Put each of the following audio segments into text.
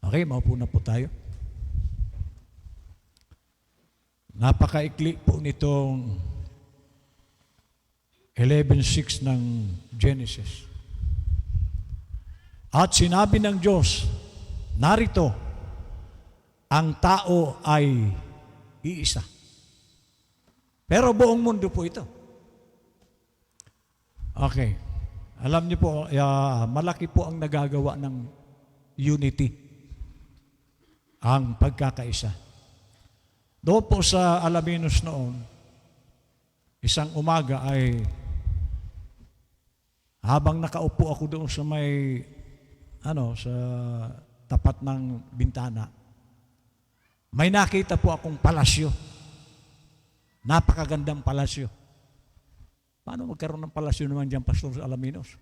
Okay, maupo na po tayo. Napakaikli po nitong 11:6 ng Genesis. At sinabi ng Diyos, narito, ang tao ay iisa. Pero buong mundo po ito. Okay. Alam niyo po, malaki po ang nagagawa ng unity. Ang pagkakaisa. Doon po sa Alaminos noon, isang umaga ay habang nakaupo ako doon sa may sa tapat ng bintana, may nakita po akong palasyo. Napakagandang palasyo. Paano magkaroon ng palasyo naman diyan, Pastor, sa Alaminos?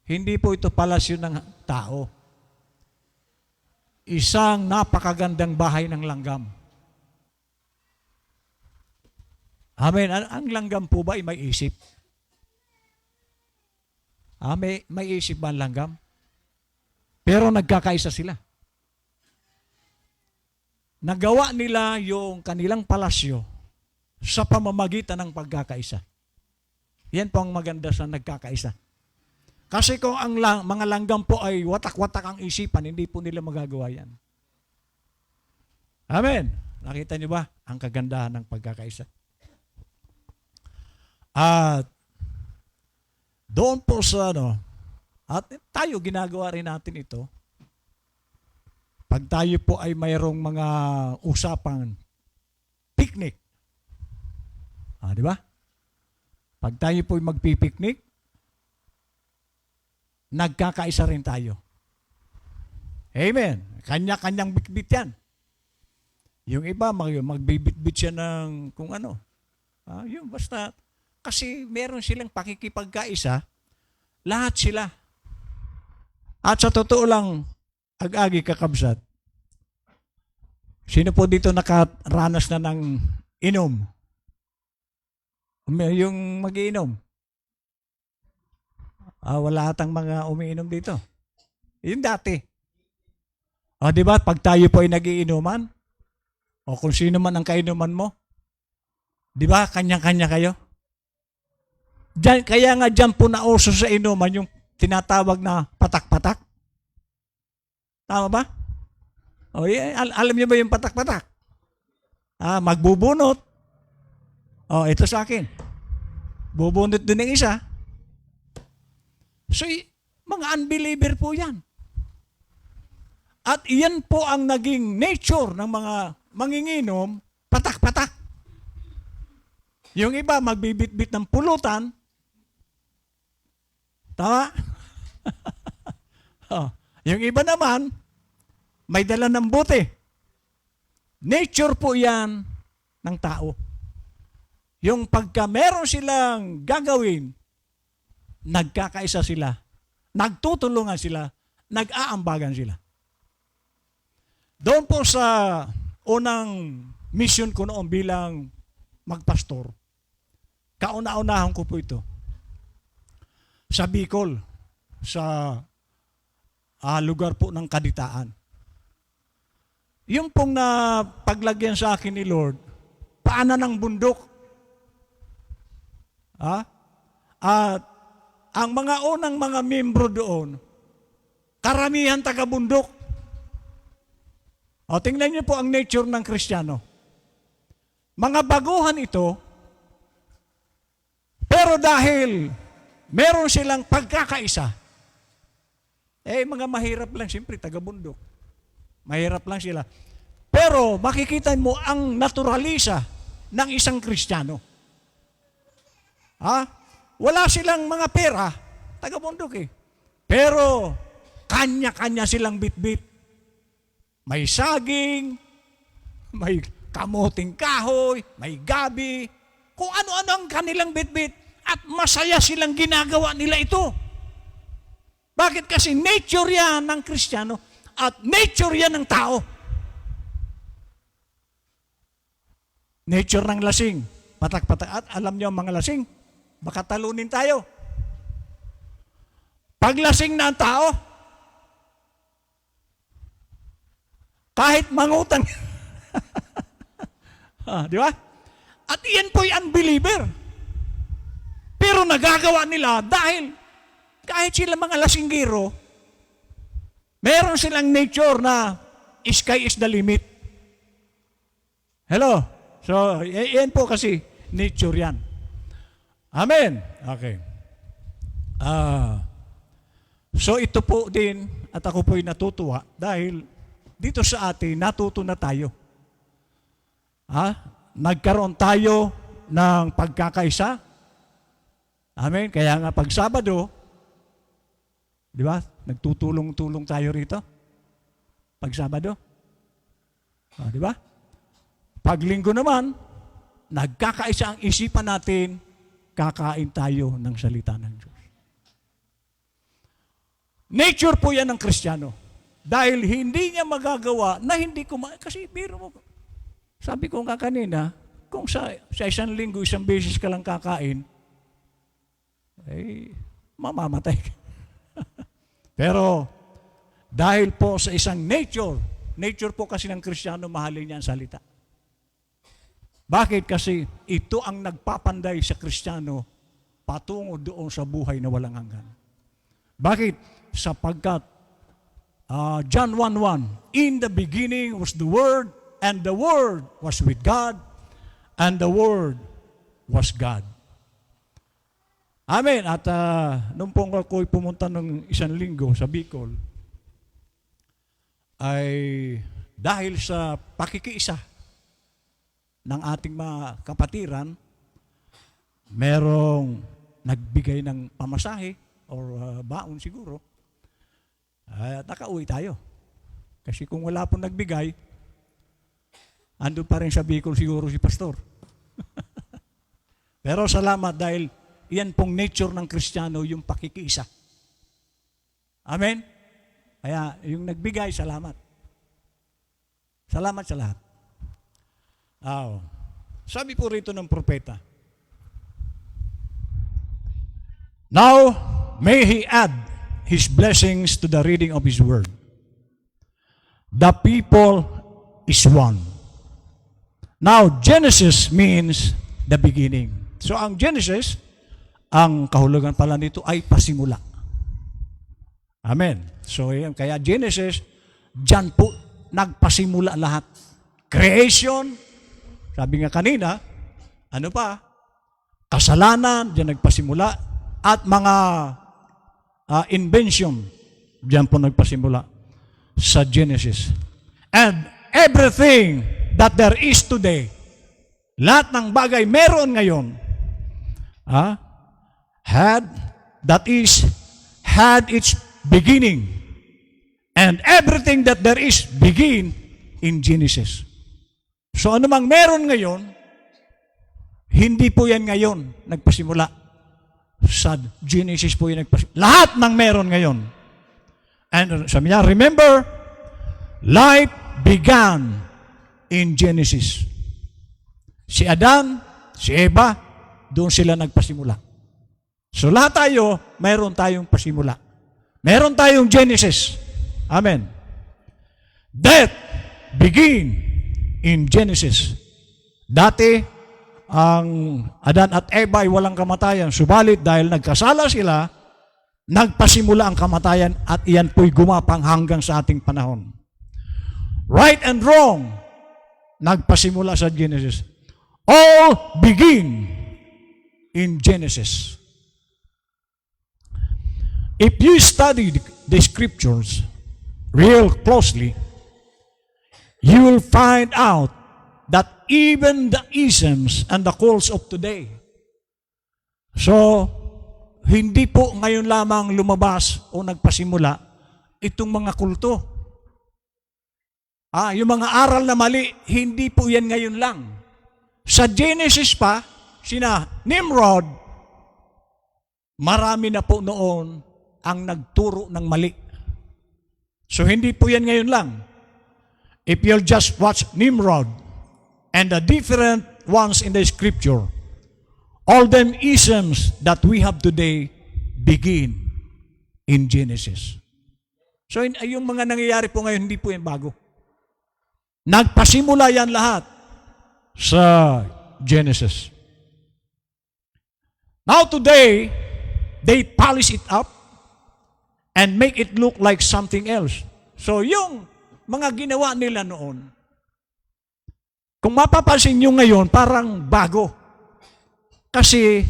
Hindi po ito palasyo ng tao. Isang napakagandang bahay ng langgam. Amen. Ang langgam po ba ay may isip? May isip ba ang langgam? Pero nagkakaisa sila. Nagawa nila yung kanilang palasyo sa pamamagitan ng pagkakaisa. Yan po ang maganda sa nagkakaisa. Kasi kung ang mga langgam po ay watak-watak ang isipan, hindi po nila magagawa yan. Amen. Nakita niyo ba ang kagandahan ng pagkakaisa? At doon po sa at tayo ginagawa rin natin ito. Pag tayo po ay mayroong mga usapang picnic. Di ba? Pag tayo po ay magpipiknik, nagkakaisa rin tayo. Amen. Kanya-kanyang bitbit yan. Yung iba, magbibitbit siya ng kung ano. Yung basta, kasi meron silang pakikipagkaisa, lahat sila. At sa totoo lang, ag-agi kakabsat, sino po dito nakaranas na ng inom? Yung mag-iinom? Wala atang mga umiinom dito. Yung dati. Di ba? Pag tayo po ay nagiinuman, o kung sino man ang kainuman mo, di ba? Kanya-kanya kayo. Kaya nga dyan po nauso sa inuman yung tinatawag na patak-patak. Tama ba? Alam niyo ba yung patak-patak? Magbubunot. Ito sa akin. Bubunot din ng isa. So, mga unbeliever po yan. At iyan po ang naging nature ng mga manginginom, patak-patak. Yung iba, magbibitbit ng pulutan. Tama? Yung iba naman, may dala ng bote. Nature po yan ng tao. Yung pagka meron silang gagawin, nagkakaisa sila, nagtutulungan sila, nag-aambagan sila. Doon po sa unang mission ko noon bilang magpastor, kauna-unahan ko po ito. Sa Bicol, sa lugar po ng Kaditaan. Yung pong paglagyan sa akin ni Lord, paanan ng bundok. At ang mga unang mga membro doon, karamihan taga-bundok. Tingnan niyo po ang nature ng Kristiyano. Mga baguhan ito, pero dahil meron silang pagkakaisa, mga mahirap lang, siyempre, taga-bundok. Mahirap lang sila. Pero makikita mo ang naturalisa ng isang Kristiyano. Wala silang mga pera, taga-bundok Pero, kanya-kanya silang bitbit. May saging, may kamuting kahoy, may gabi, kung ano-ano ang kanilang bitbit. At masaya silang ginagawa nila ito. Bakit? Kasi nature yan ng Kristiyano at nature yan ng tao. Nature ng lasing, patak-patak. At alam niyo ang mga lasing, baka talunin tayo. Pag lasing na ang tao, Kahit mangutang. Di ba? At iyan po'y unbeliever. Pero nagagawa nila dahil kahit sila mga lasinggero, meron silang nature na sky is the limit. Hello? So, yan po kasi nature yan. Amen? Okay. So, ito po din, at ako po'y natutuwa dahil dito sa atin, natuto na tayo. Nagkaroon tayo ng pagkakaisa. Amen? Kaya nga pag Sabado, di ba? Nagtutulong-tulong tayo rito. Pag Sabado. Di ba? Pag Linggo naman, nagkakaisa ang isipan natin, kakain tayo ng salita ng Diyos. Nature po yan ng Kristiyano. Dahil hindi niya magagawa na hindi kasi biro mo. Sabi ko nga kanina, kung sa isang linggo, isang beses ka lang kakain, mamamatay ka. Pero, dahil po sa isang nature po kasi ng Kristiyano, mahalin niya ang salita. Bakit? Kasi ito ang nagpapanday sa Kristiyano patungo doon sa buhay na walang hanggan. Bakit? Sapagkat John 1:1, in the beginning was the Word, and the Word was with God, and the Word was God. Amen. At nung pong ako'y pumunta ng isang linggo sa Bicol, ay dahil sa pakikiisa ng ating mga kapatiran, merong nagbigay ng pamasahe or baon siguro, at nakauwi tayo. Kasi kung wala pong nagbigay, andun pa rin sa Bicol siguro si pastor. Pero salamat dahil yan pong nature ng Kristiyano, yung pakikiisa. Amen? Kaya yung nagbigay, salamat. Salamat sa lahat. Sabi po rito ng propeta, now may He add His blessings to the reading of His word. The people is one. Now, Genesis means the beginning. So, ang Genesis, ang kahulugan pala nito ay pasimula. Amen. So, kaya Genesis, dyan po nagpasimula lahat. Creation, sabi nga kanina, ano pa? Kasalanan, dyan nagpasimula. At mga invention, dyan po nagpasimula sa Genesis. And everything that there is today, lahat ng bagay meron ngayon, had its beginning. And everything that there is begin in Genesis. So anumang meron ngayon, hindi po yan ngayon nagpasimula. Sa Genesis po yung nagpasimula. Lahat ng meron ngayon. And sabi niya, remember, light began in Genesis. Si Adan, si Eva, doon sila nagpasimula. So lahat tayo, mayroon tayong pasimula. Meron tayong Genesis. Amen. Death begin in Genesis. Dati, ang Adan at Eva ay walang kamatayan. Subalit dahil nagkasala sila, nagpasimula ang kamatayan at iyan po'y gumapang hanggang sa ating panahon. Right and wrong, nagpasimula sa Genesis. All begin in Genesis. If you study the scriptures real closely, you will find out that even the isms and the cults of today. So, hindi po ngayon lamang lumabas o nagpasimula itong mga kulto. Yung mga aral na mali, hindi po yan ngayon lang. Sa Genesis pa, sina Nimrod, marami na po noon ang nagturo ng mali. So, hindi po yan ngayon lang. If you'll just watch Nimrod, and the different ones in the scripture, all them isms that we have today begin in Genesis. So yung mga nangyayari po ngayon, hindi po yan bago. Nagpasimula yan lahat sa Genesis. Now today, they polish it up and make it look like something else. So yung mga ginawa nila noon, kung mapapansin nyo ngayon, parang bago. Kasi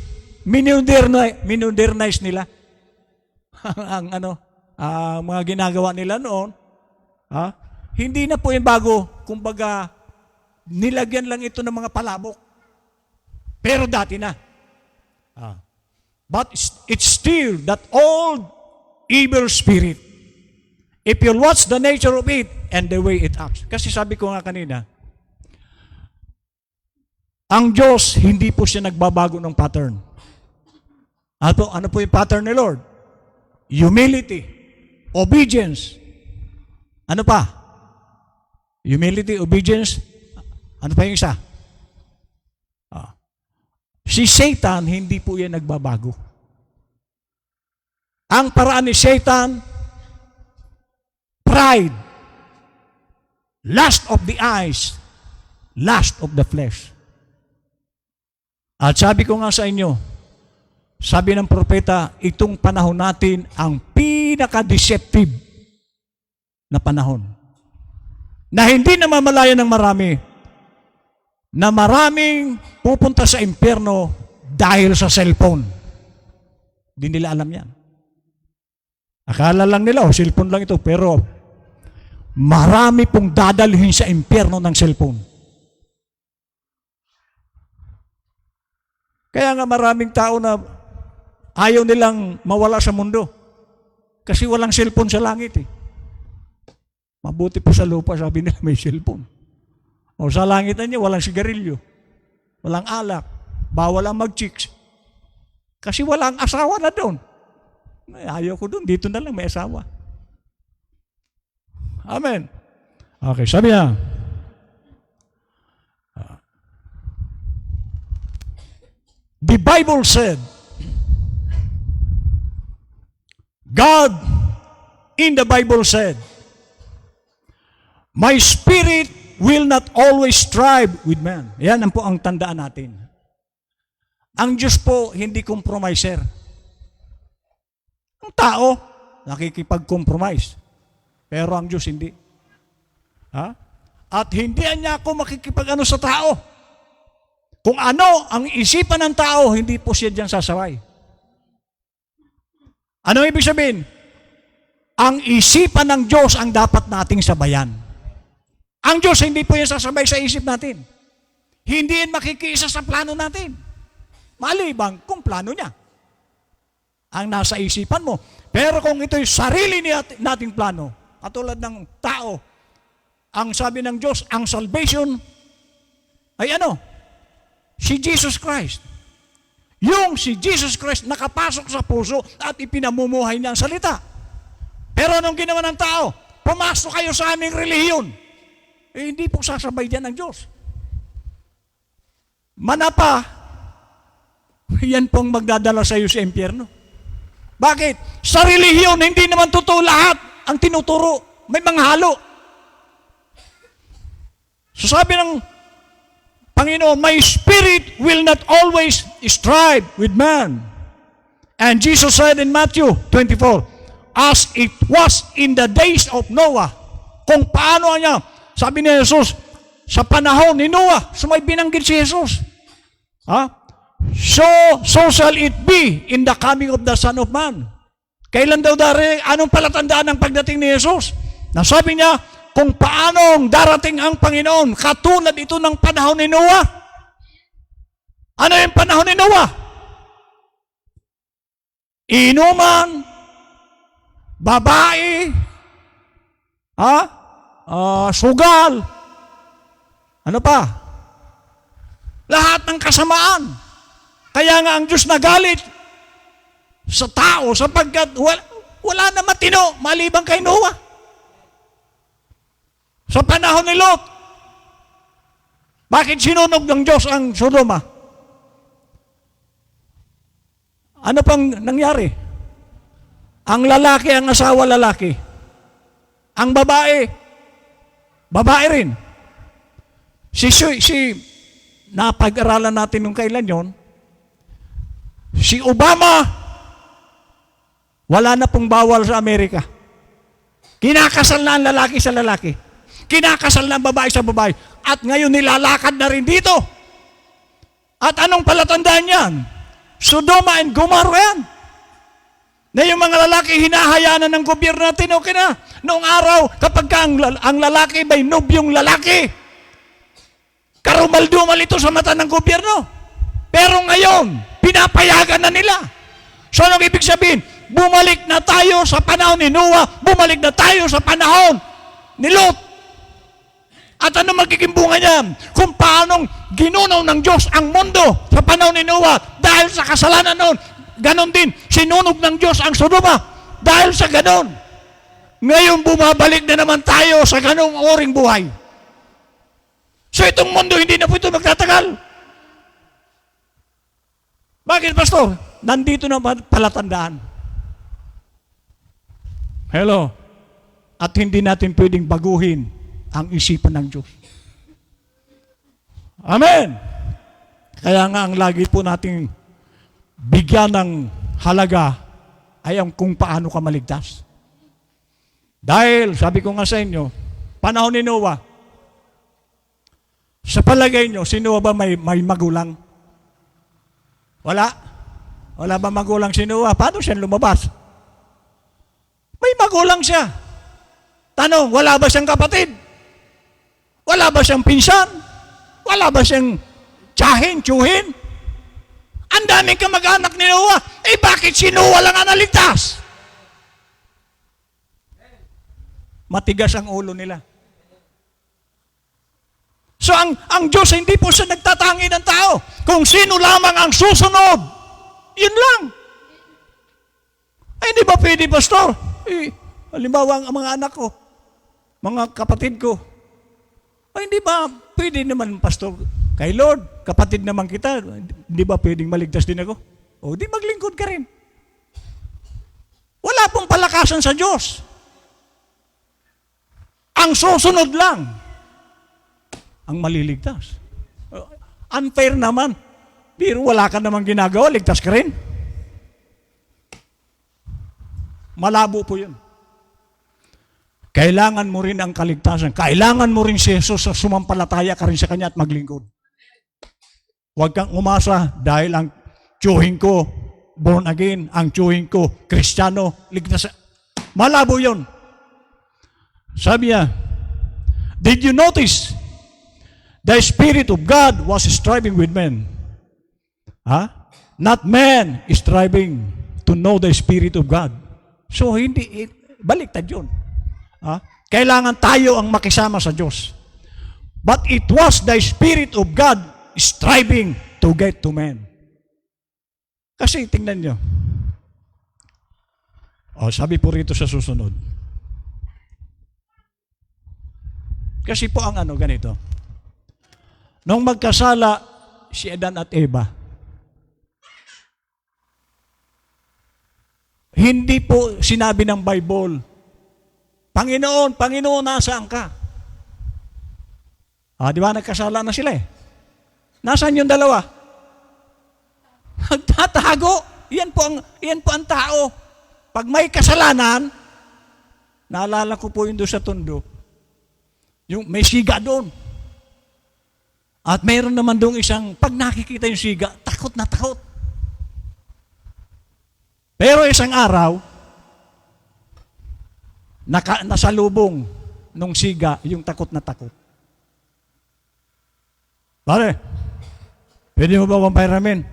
minodernize nila ang mga ginagawa nila noon. Hindi na po yung bago. Kumbaga, nilagyan lang ito ng mga palabok. Pero dati na. But it's still that old evil spirit. If you watch the nature of it and the way it acts. Kasi sabi ko nga kanina, ang Diyos, hindi po siya nagbabago ng pattern. Ano po yung pattern ni Lord? Humility, obedience. Ano pa? Humility, obedience. Ano pa yung isa? Si Satan, hindi po yan nagbabago. Ang paraan ni Satan, pride, lust of the eyes, lust of the flesh. At sabi ko nga sa inyo, sabi ng propeta, itong panahon natin ang pinaka-deceptive na panahon. Na hindi na mamalayan ng marami, na maraming pupunta sa impyerno dahil sa cellphone. Hindi nila alam yan. Akala lang nila, cellphone lang ito, pero marami pong dadalhin sa impyerno ng cellphone. Kaya nga maraming tao na ayaw nilang mawala sa mundo. Kasi walang cellphone sa langit eh. Mabuti po sa lupa, sabi nila may cellphone. O sa langit na niya, walang sigarilyo. Walang alak. Bawal ang mag-chicks. Kasi walang asawa na doon. Ayaw ko doon. Dito na lang may asawa. Amen. Okay, sabi niya, the Bible said, God in the Bible said, my spirit will not always strive with man. Yan po ang tandaan natin. Ang Diyos po, hindi compromiser. Ang tao, nakikipag-compromise. Pero ang Diyos, hindi. At hindi niya ako makikipag-ano sa tao. Kung ano ang isipan ng tao, hindi po siya diyan sasaway. Ano ibig sabihin? Ang isipan ng Diyos ang dapat nating sabayan. Ang Diyos, hindi po yan sasabay sa isip natin. Hindi yan makikiisa sa plano natin. Malibang kung plano niya. Ang nasa isipan mo. Pero kung ito'y sarili nating plano, katulad ng tao, ang sabi ng Diyos, ang salvation ay ano? Si Jesus Christ. Yung si Jesus Christ nakapasok sa puso at ipinamumuhay niya ang salita. Pero anong ginawa ng tao? Pumasok kayo sa aming relihiyon. Hindi po sasabay dyan ng Diyos. Manapa, yan pong magdadala sa iyo sa impyerno. Bakit? Sa relihiyon, hindi naman totoo lahat ang tinuturo. May manghalo. So sabi ng Panginoon, my spirit will not always strive with man. And Jesus said in Matthew 24, as it was in the days of Noah, kung paano niya, sabi ni Jesus, sa panahon ni Noah, so may binanggit si Jesus. So shall it be in the coming of the Son of Man. Kailan daw anong palatandaan ng pagdating ni Jesus? Nasabi niya, kung paanong darating ang Panginoon, katulad ito ng panahon ni Noah. Ano yung panahon ni Noah? Inuman, babae, sugal, ano pa? Lahat ng kasamaan. Kaya nga ang Diyos nagalit sa tao sapagkat wala na matino maliban kay Noah. Sa panahon ni Lot, bakit sinunog ng Diyos ang Sodoma? Ano pang nangyari? Ang lalaki, ang asawa lalaki. Ang babae, babae rin. napag-aralan natin nung kailan yon, si Obama, wala na pong bawal sa Amerika. Kinakasal na ang lalaki sa lalaki. Kinakasal na ang babae sa babae. At ngayon nilalakad na rin dito. At anong palatandaan yan? Sodoma and Gomorrah yan. Na yung mga lalaki hinahayaan na ng gobyerno natin, okay na. Noong araw, kapag ang lalaki may nobyong lalaki, karumal-dumal ito sa mata ng gobyerno. Pero ngayon, pinapayagan na nila. So anong ibig sabihin? Bumalik na tayo sa panahon ni Noah, bumalik na tayo sa panahon ni Lot. At ano magiging bunga niyan? Kung paanong ginunaw ng Diyos ang mundo sa panahon ni Noah dahil sa kasalanan noon, ganon din, sinunog ng Diyos ang Sodoma dahil sa ganon. Ngayon bumabalik na naman tayo sa ganong oring buhay. So itong mundo hindi na po ito magtatagal. Bakit, Pastor? Nandito na palatandaan. Hello. At hindi natin pwedeng baguhin ang isipan ng Diyos. Amen. Kaya nga ang lagi po nating bigyan ng halaga ay ang kung paano ka maligtas. Dahil, sabi ko nga sa inyo, panahon ni Noah, sa palagay nyo, si Noah ba may magulang? Wala? Wala ba magulang si Noah? Paano siya lumabas? May magulang siya. Tanong, wala ba siyang kapatid? Wala ba siyang pinsan? Wala ba siyang tsuhin? Ang daming kamag-anak ni Noah. Eh bakit si Noah lang ang naligtas? Matigas ang ulo nila. So ang Diyos hindi po siya nagtatangi ng tao. Kung sino lamang ang susunod, yun lang. Ay, hindi ba pwede, Pastor? Halimbawa, ang mga anak ko, mga kapatid ko, ay hindi ba pwede naman, Pastor, kay Lord, kapatid naman kita, hindi ba pwedeng maligtas din ako? O, di maglingkod ka rin. Wala pong palakasan sa Diyos. Ang susunod lang, ang maliligtas. Unfair naman. Pero wala ka namang ginagawa, ligtas ka rin. Malabo po yun. Kailangan mo rin ang kaligtasan. Kailangan mo rin si Jesus sa sumampalataya ka rin sa Kanya at maglingkod. Huwag kang umasa dahil ang tiyuhin ko, born again, ang tiyuhin ko, Kristiyano, ligtas. Malabo yun. Sabi niya, did you notice the Spirit of God was striving with men? Not man is striving to know the Spirit of God. So, baliktad yun. Kailangan tayo ang makisama sa Diyos. But it was the Spirit of God striving to get to men. Kasi, tingnan nyo. Sabi po rito sa susunod. Kasi po ang ganito. Nung magkasala si Adan at Eva, hindi po sinabi ng Bible, Panginoon, nasaan ka? Di ba nagkasala na sila eh? Nasaan yung dalawa? Nagtatago. Yan po ang tao. Pag may kasalanan, naalala ko po yun doon sa Tondo, yung may siga doon. At mayroon naman doon isang, pag nakikita yung siga, takot na takot. Pero isang araw, nasalubong nung siga yung takot na takot. Pare, pwede mo ba pampiramin?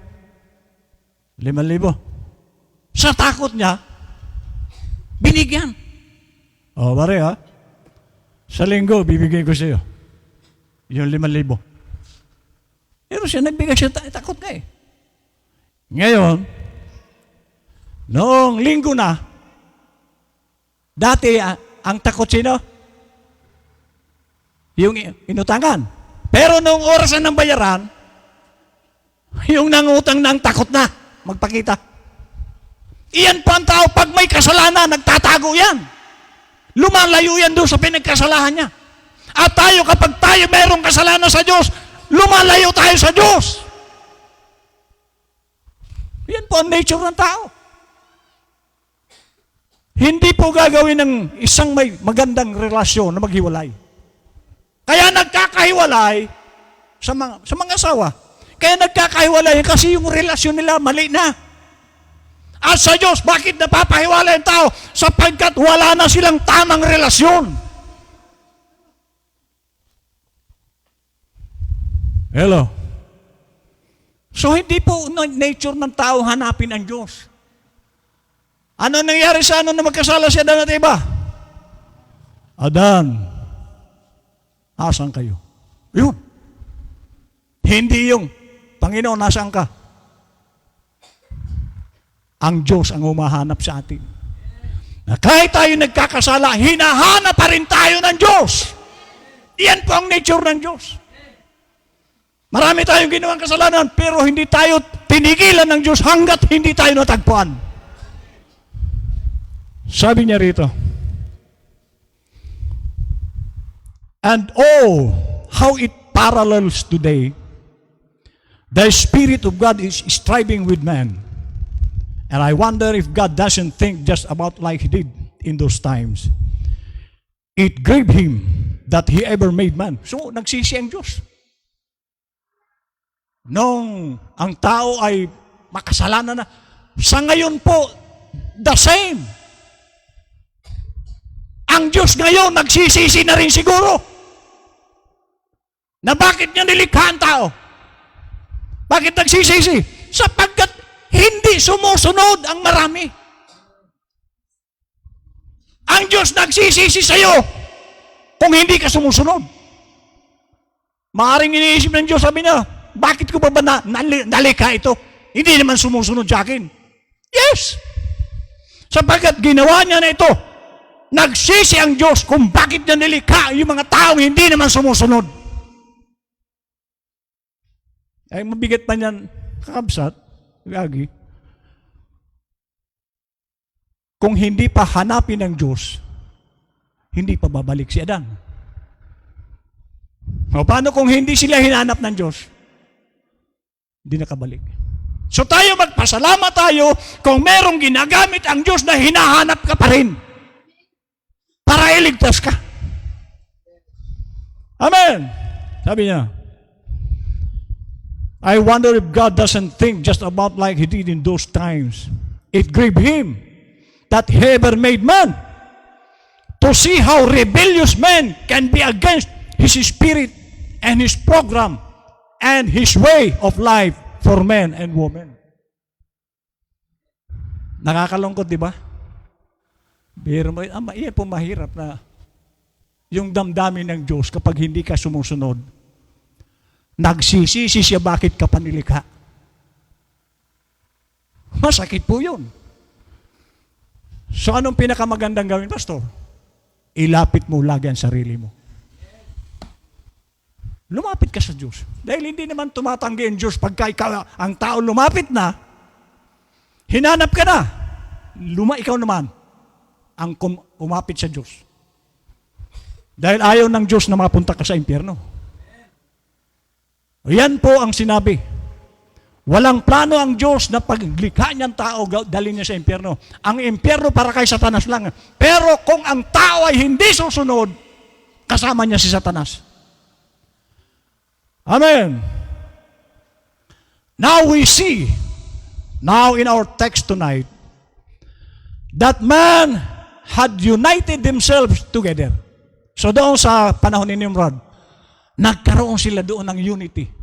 5,000. Sa takot niya, binigyan. Pare sa linggo, bibigay ko sa iyo. Yung 5,000. Pero siya nagbigay siya, takot nga eh. Ngayon, noong linggo na, dati ang takot sino? Yung inutangan. Pero noong orasan ng bayaran, yung nangutang na ang takot na magpakita. Iyan po ang tao, pag may kasalanan, nagtatago yan. Lumalayo yan doon sa pinagkasalahan niya. At tayo, kapag tayo mayroong kasalanan sa Diyos, lumalayo tayo sa Diyos. Yan po ang nature ng tao. Hindi po gagawin ng isang may magandang relasyon na maghiwalay. Kaya nagkakahiwalay sa mga asawa. Kaya nagkakahiwalay kasi yung relasyon nila mali na. At sa Diyos, bakit napapahiwalay ang tao? Sapagkat wala na silang tamang relasyon. Hello? So hindi po nature ng tao hanapin ang Diyos. Ano nangyari sa na magkasala si Adan at Eva? Adan, asan kayo? Yun. Hindi yung, Panginoon, nasaan ka? Ang Diyos ang humahanap sa atin. Na kahit tayo nagkakasala, hinahanap pa rin tayo ng Diyos. Iyan po ang nature ng Diyos. Marami tayong ginawang kasalanan, pero hindi tayo tinigilan ng Diyos hanggat hindi tayo natagpuan. Sabi niya rito, and oh, how it parallels today. The Spirit of God is striving with man. And I wonder if God doesn't think just about like He did in those times. It grieved Him that He ever made man. So, nagsisi ang Diyos. Nung ang tao ay makasalanan na, sa ngayon po, the same. Ang Diyos ngayon, nagsisisi na rin siguro. Na bakit niya nilikha ang tao? Bakit nagsisisi? Sapagkat hindi sumusunod ang marami. Ang Diyos nagsisisi sa iyo kung hindi ka sumusunod. Maaring iniisip ng Diyos, sabi niya, bakit ko ba nalikha ito? Hindi naman sumusunod sa akin. Yes! Sapagkat ginawa niya na ito, nagsisi ang Diyos kung bakit niya nilikha yung mga taong hindi naman sumusunod. Ay mabigat pa niyan, kakabsat, gagi. Kung hindi pa hanapin ng Diyos, hindi pa babalik si Adan. O paano kung hindi sila hinanap ng Diyos? Hindi nakabalik. So tayo magpasalamat tayo kung merong ginagamit ang Diyos na hinahanap ka pa rin para iligtas ka. Amen. Sabi niya, I wonder if God doesn't think just about like He did in those times. It grieved Him that He ever made man to see how rebellious man can be against His Spirit and His program and His way of life for men and women. Nakakalungkot, di ba? Pero iyan po mahirap na yung damdamin ng Diyos kapag hindi ka sumusunod. Nagsisisi siya bakit ka panilikha. Masakit po yun. So anong pinakamagandang gawin, Pastor? Ilapit mo lagi ang sarili mo. Lumapit ka sa Diyos. Dahil hindi naman tumatanggi ang Diyos pagka ikaw, ang tao lumapit na, hinanap ka na, ikaw naman ang umapit sa Diyos. Dahil ayaw ng Diyos na mapunta ka sa impyerno. Yan po ang sinabi. Walang plano ang Diyos na paglikha niyang tao, dalhin niya sa impyerno. Ang impyerno para kay Satanas lang. Pero kung ang tao ay hindi susunod, kasama niya si Satanas. Amen. Now we see, now in our text tonight, that man had united themselves together. So doon sa panahon ni Nimrod, nagkaroon sila doon ng unity.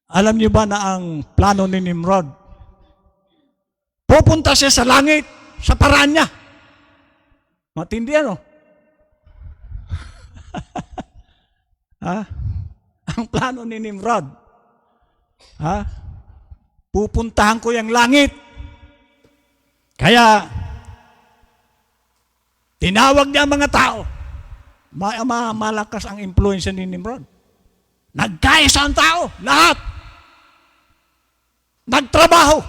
Alam niyo ba na ang plano ni Nimrod? Pupunta siya sa langit, sa paraan niya. Matindi ano? Ha? Ang plano ni Nimrod. Ha? Pupuntahan ko yung langit. Kaya, tinawag niya ang mga tao. Malakas ang influence ni Nimrod. Nagkaisa ang tao, lahat. Nagtrabaho.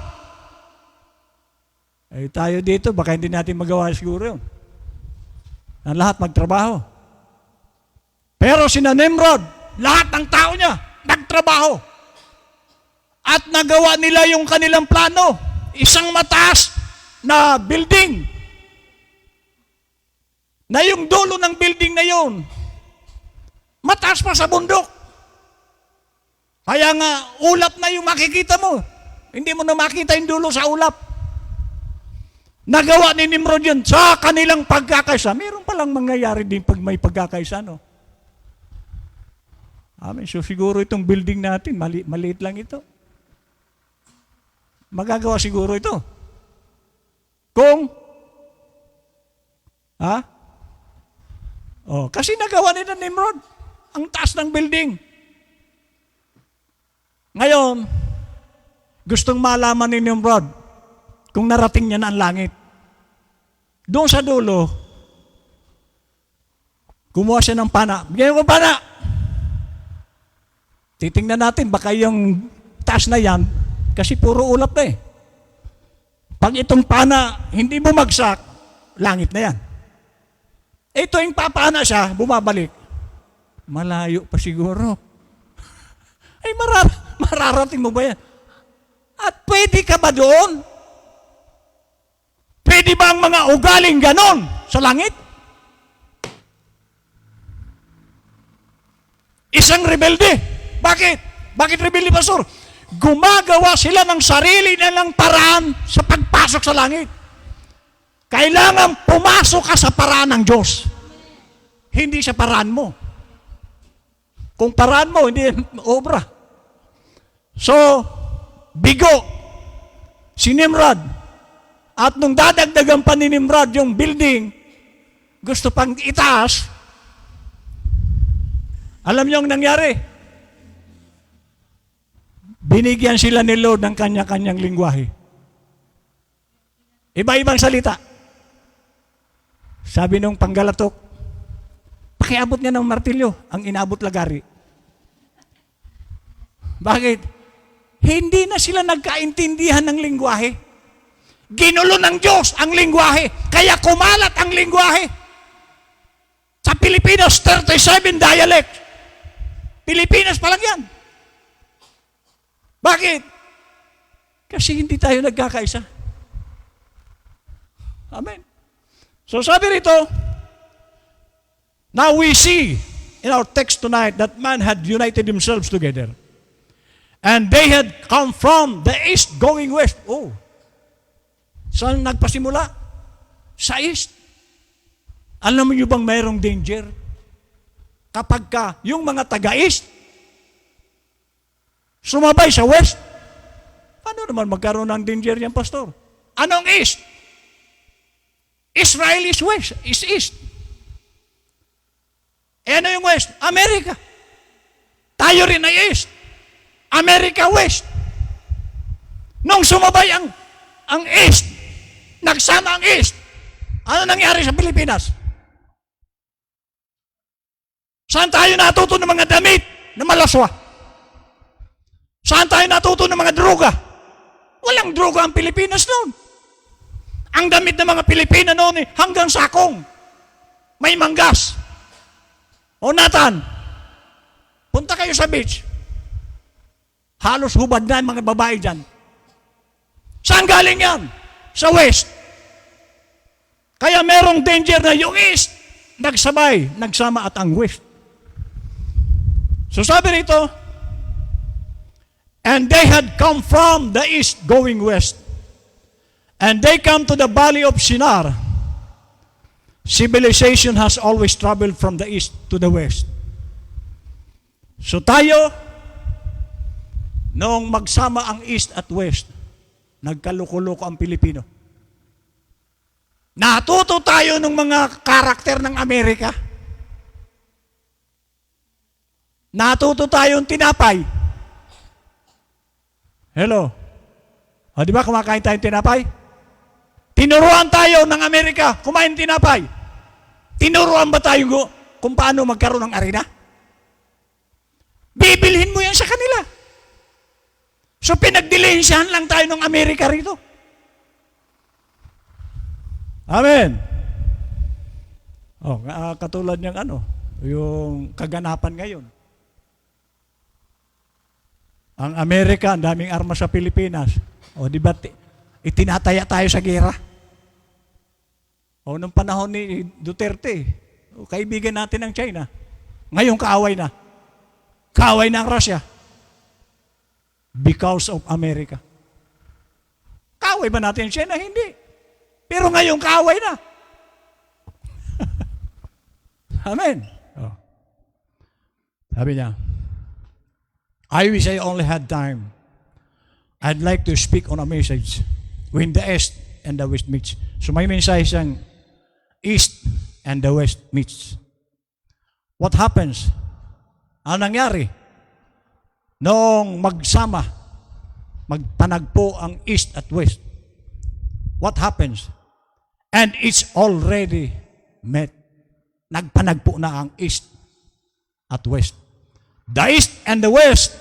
Eh tayo dito, baka hindi natin magawa siguro yun. na lahat magtrabaho. Pero sina Nimrod, lahat ng tao niya, nagtrabaho. At nagawa nila yung kanilang plano. Isang mataas na building. Na yung dulo ng building na yun, mataas pa sa bundok. Kaya nga, ulap na yung makikita mo. Hindi mo na makita yung dulo sa ulap. Nagawa ni Nimrod yun sa kanilang pagkakaisa. Meron palang mangyayari din pag may pagkakaisa, no? Amen. So siguro itong building natin, maliit lang ito. Magagawa siguro ito. Kung, kasi nagawa nila Nimrod. Ang taas ng building. Ngayon, gustong malaman ni Nimrod kung narating niya na ang langit. Doon sa dulo, kumuha siya ng pana. Bigyan ko pana. Titingnan natin, baka yung taas na yan, kasi puro ulap na eh. Pag itong pana, hindi bumagsak, langit na yan. Ito yung papana siya, bumabalik. Malayo pa siguro. Ay, mararating mo ba yan? At pwede ka ba doon? Pwede ba ang mga ugaling ganon sa langit? Isang rebelde. Bakit? Bakit rebelde, Pastor? Gumagawa sila ng sarili nilang paraan sa pagpasok sa langit. Kailangan pumasok ka sa paraan ng Diyos. Hindi sa paraan mo. Kung paraan mo, hindi obra. So, bigo, si Nimrod, at nung dadagdagan pa ni Nimrod yung building, gusto pang itaas, alam niyo ang nangyari? Binigyan sila ni Lord ng kanya-kanyang lingwahe. Iba-ibang salita. Sabi nung panggalatok, pakiabot niya ng martilyo, ang inabot lagari. Bakit? Hindi na sila nagkaintindihan ng lingwahe. Ginulo ng Diyos ang lingwahe, kaya kumalat ang lingwahe. Sa Pilipinas, 37 dialect. Pilipinas pa lang yan. Bakit? Kasi hindi tayo nagkakaisa. Amen. So sabi rito, now we see in our text tonight that man had united themselves together. And they had come from the east going west. Oh. Saan nagpasimula? Sa east. Alam niyo bang mayroong danger? Kapag ka yung mga taga-east sumabay sa west, paano naman magkaroon ng danger yan, Pastor? Anong east? Israel is west, is east. E ano yung west? Amerika. Tayo rin ay east. America west. Nung sumabay ang east, nagsama ang east, ano nangyari sa Pilipinas? Saan tayo natuto ng mga damit na malaswa? Saan tayo natuto ng mga droga? Walang droga ang Pilipinas noon. Ang damit ng mga Pilipina noon hanggang sakong. May manggas. O Nathan, punta kayo sa beach. Halos hubad na ang mga babae dyan. Saan galing yan? Sa west. Kaya merong danger na yung east, nagsama at ang west. So sabi rito, and they had come from the east going west. And they come to the valley of Shinar. Civilization has always traveled from the east to the west. So tayo, noong magsama ang east at west, nagkaluko-luko ang Pilipino. Natuto tayo ng mga karakter ng Amerika. Natuto tayong tinapay. Hello? O di ba kumakain tayong tinapay? Tinuruan tayo ng Amerika kumain tinapay. Tinuruan ba tayo kung paano magkaroon ng arena? Bibilhin mo yan sa kanila. So pinagdilensyahan lang tayo ng Amerika rito. Amen. Katulad ng yung kaganapan ngayon. Ang Amerika, ang daming armas sa Pilipinas. Di ba, itinataya tayo sa gera? Nung panahon ni Duterte, kaibigan natin ang China. Ngayon, kaaway na. Kaaway na ang Russia. Because of America. Kaaway ba natin ang China? Hindi. Pero ngayon, kaaway na. Amen. Sabi niya, I wish I only had time. I'd like to speak on a message when the East and the West meets. So may mensahe siyang East and the West meets. What happens? Ano nangyari? Noong magpanagpo ang East at West. What happens? And it's already met. Nagpanagpo na ang East at West. The East and the West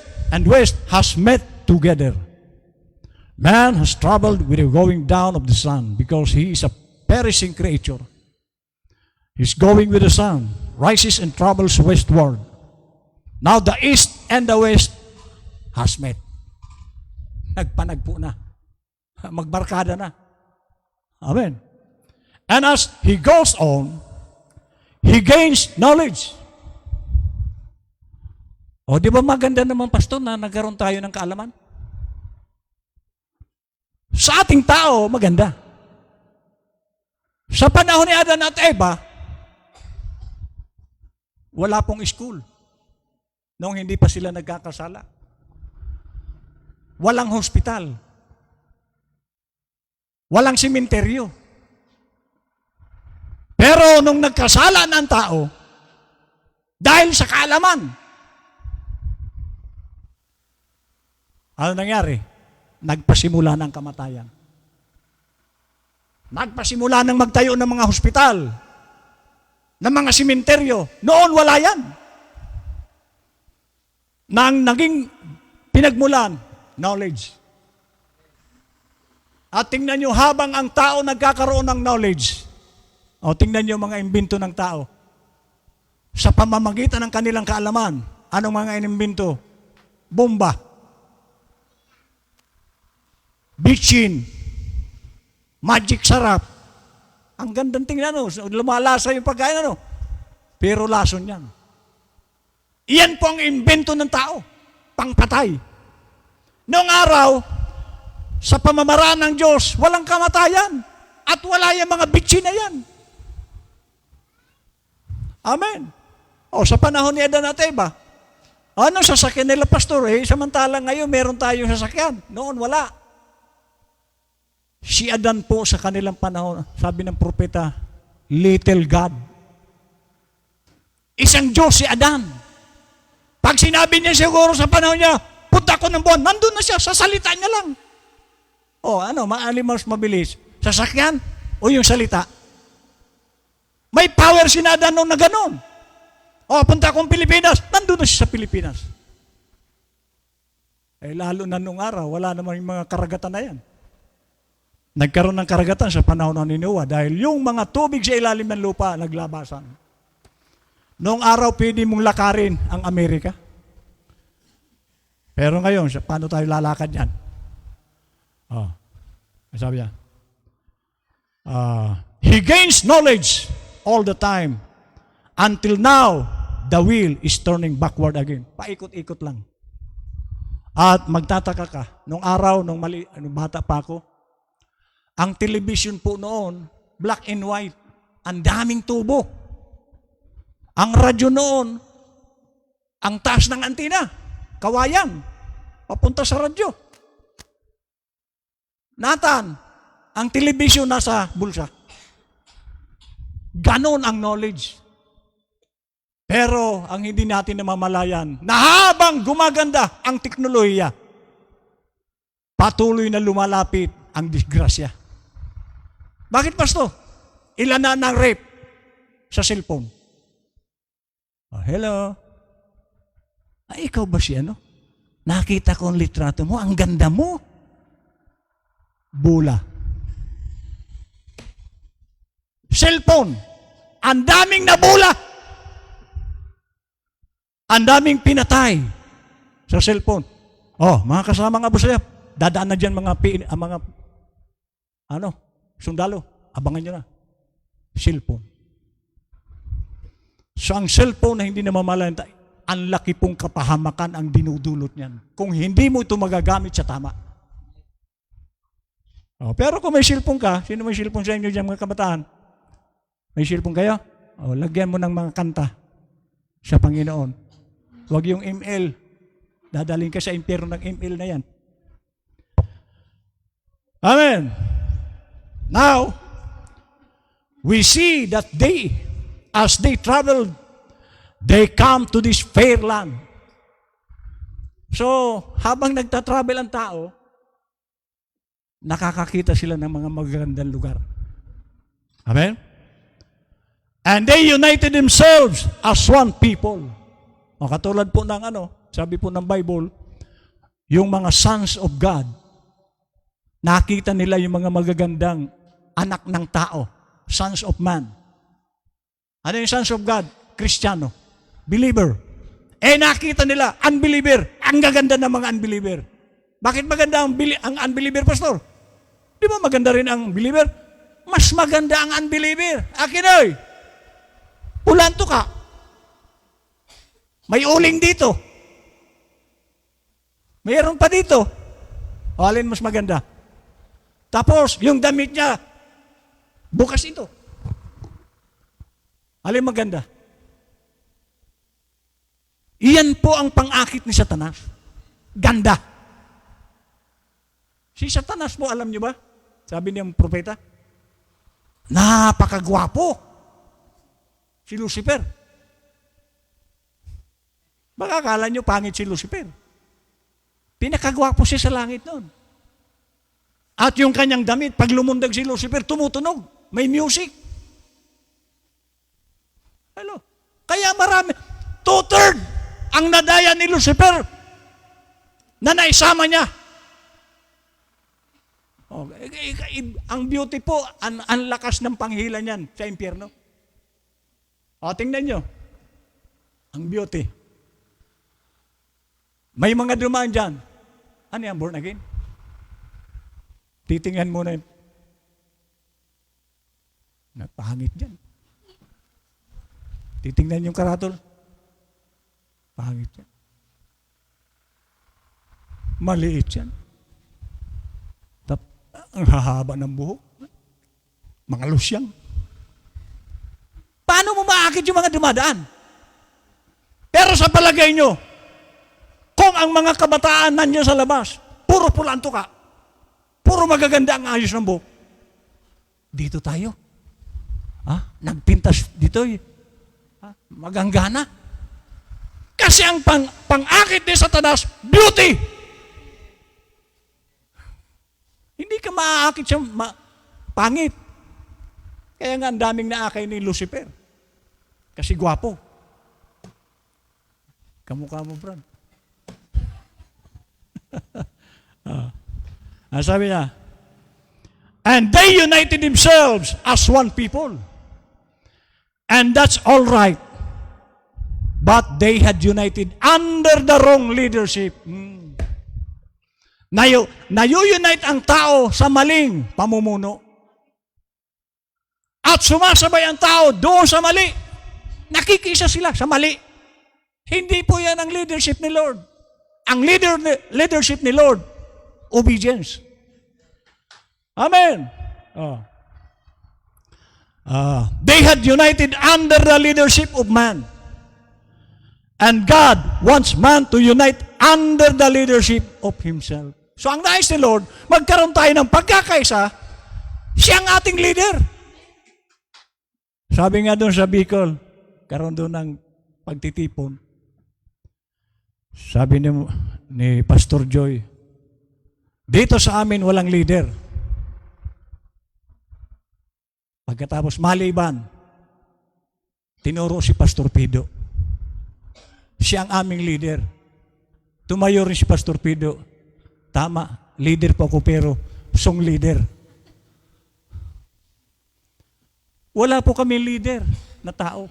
has met together. Man has troubled with the going down of the sun because he is a perishing creature. He's going with the sun, rises and travels westward. Now the East and the West has met. Nagpanagpo na. Magbarkada na. Amen. And as he goes on, he gains knowledge. Di ba maganda naman, Pastor, na nagkaroon tayo ng kaalaman? Sa ating tao, maganda. Sa panahon ni Adan at Eva, wala pong school. Noong hindi pa sila nagkakasala. Walang hospital. Walang sementeryo. Pero nung nagkasala ng tao, dahil sa kaalaman, ano nangyari? Nagpasimula ng kamatayan. Nagpasimula ng magtayo ng mga hospital, ng mga sementeryo. Noon wala yan. Nang naging pinagmulan, knowledge. At tingnan nyo, habang ang tao nagkakaroon ng knowledge, tingnan nyo mga imbento ng tao. Sa pamamagitan ng kanilang kaalaman, anong mga inimbento? Bomba. Bitchin. Magic sarap. Ang gandang tingnan, lumalasa yung pagkain, pero lason yan. Iyan po ang imbento ng tao, pangpatay. Noong araw, sa pamamaraan ng Diyos, walang kamatayan. At wala yung mga bitchin na yan. Amen. Sa panahon ni Adan at Eva, anong sasakyan nila, Pastor? Samantalang ngayon, meron tayong sasakyan. Noon, wala. Si Adan po sa kanilang panahon, sabi ng propeta, little God. Isang Diyos si Adan. Pag sinabi niya siguro sa panahon niya, punta ko ng buwan, nandun na siya, sa salita niya lang. Maalim mas mabilis? Sasakyan o yung salita? May power si Adan nung na ganon. Punta akong Pilipinas, nandun na siya sa Pilipinas. Lalo na nung araw, wala namang yung mga karagatan na yan. Nagkaroon ng karagatan sa panahon ni Noah dahil yung mga tubig sa ilalim ng lupa naglabasan. Noong araw, pwede mong lakarin ang Amerika. Pero ngayon, paano tayo lalakad yan? Sabi niya, he gains knowledge all the time until now the wheel is turning backward again. Paikot-ikot lang. At magtataka ka, nung araw, nung bata pa ako, ang television po noon, black and white, ang daming tubo. Ang radyo noon, ang taas ng antina, kawayan, papunta sa radyo. Nathan, ang television nasa bulsa. Ganon ang knowledge. Pero ang hindi natin namamalayan, na habang gumaganda ang teknolohiya, patuloy na lumalapit ang disgrasya. Bakit, Pastor? Ilan na ng rape sa cellphone? Hello? Ikaw ba si Nakita ko ang litrato mo, ang ganda mo. Bula. Cellphone. Ang daming nabula. Ang daming pinatay sa cellphone. Oh, mga kasama nga Abu Sayyaf, dadaan na dyan mga sundalo. Abangan nyo na. Cellphone. So ang cellphone na hindi namamalaan tayo, ang laki pong kapahamakan ang dinudulot niyan. Kung hindi mo ito magagamit sa tama. Oh, pero kung may cellphone ka, sino may cellphone sa inyo dyan mga kabataan? May cellphone kayo? Oh, lagyan mo ng mga kanta sa Panginoon. Huwag yung ML. Dadaling ka sa impyerno ng ML na yan. Amen. Now, we see that as they traveled, they come to this fair land. So, habang nagtatravel ang tao, nakakakita sila ng mga magagandang lugar. Amen? And they united themselves as one people. O, katulad po ng sabi po ng Bible, yung mga sons of God, nakita nila yung mga magagandang anak ng tao, sons of man. Ano yung sons of God? Kristiyano, believer. Nakita nila, unbeliever, ang gaganda ng mga unbeliever. Bakit maganda ang unbeliever, pastor? Di ba maganda rin ang believer? Mas maganda ang unbeliever. Akin oy, pulanto ka. May uling dito. Mayroon pa dito. O, alin mas maganda? Tapos, yung damit niya, bukas ito. Alin maganda? Iyan po ang pang-akit ni Satanas. Ganda. Si Satanas po, alam niyo ba? Sabi niyang propeta, napakagwapo. Si Lucifer. Baka akala niyo pangit si Lucifer. Pinakagwapo siya sa langit noon. At yung kanyang damit, pag lumundag si Lucifer, tumutunog. May music. Hello? Kaya marami, 2/3 ang nadaya ni Lucifer na naisama niya. Oh, ang beauty po, ang lakas ng panghila niyan sa impyerno. O, tingnan nyo. Ang beauty. May mga dumaan dyan. Ano yan, born again? Titingnan mo na yun. Napangit dyan. Titingnan yung karatol. Pangit yan. Maliit yan. Ang hahaba ng buhok. Mga lusyang. Paano mo maakit yung mga dumadaan? Pero sa palagay nyo, kung ang mga kabataan nandiyan sa labas, puro pulanto ka, puro magaganda ang ayos ng buhok, dito tayo. Nagpintas dito. Maganggana. Kasi ang pang-akit ni Satanas, beauty. Hindi ka maaakit siya pangit. Kaya nga ang daming naakay ni Lucifer. Kasi gwapo. Kamukha mo, Brad. Sabi niya, and they united themselves as one people. And that's all right. But they had united under the wrong leadership. Nayu-unite ang tao sa maling pamumuno. At sumasabay ang tao doon sa mali. Nakikisa sila sa mali. Hindi po yan ang leadership ni Lord. Ang leadership ni Lord, obedience. Amen. They had united under the leadership of man. And God wants man to unite under the leadership of Himself. So ang nais ni Lord, magkaroon tayo ng pagkakaisa, siya ang ating leader. Sabi nga doon sa Bicol, karoon doon ng pagtitipon. Sabi ni Pastor Joy, dito sa amin walang leader. Pagkatapos maliban, tinuro si Pastor Pido. Siya ang aming leader. Tumayo rin si Pastor Pido. Tama, leader po ako pero song leader. Wala po kami leader. na tao.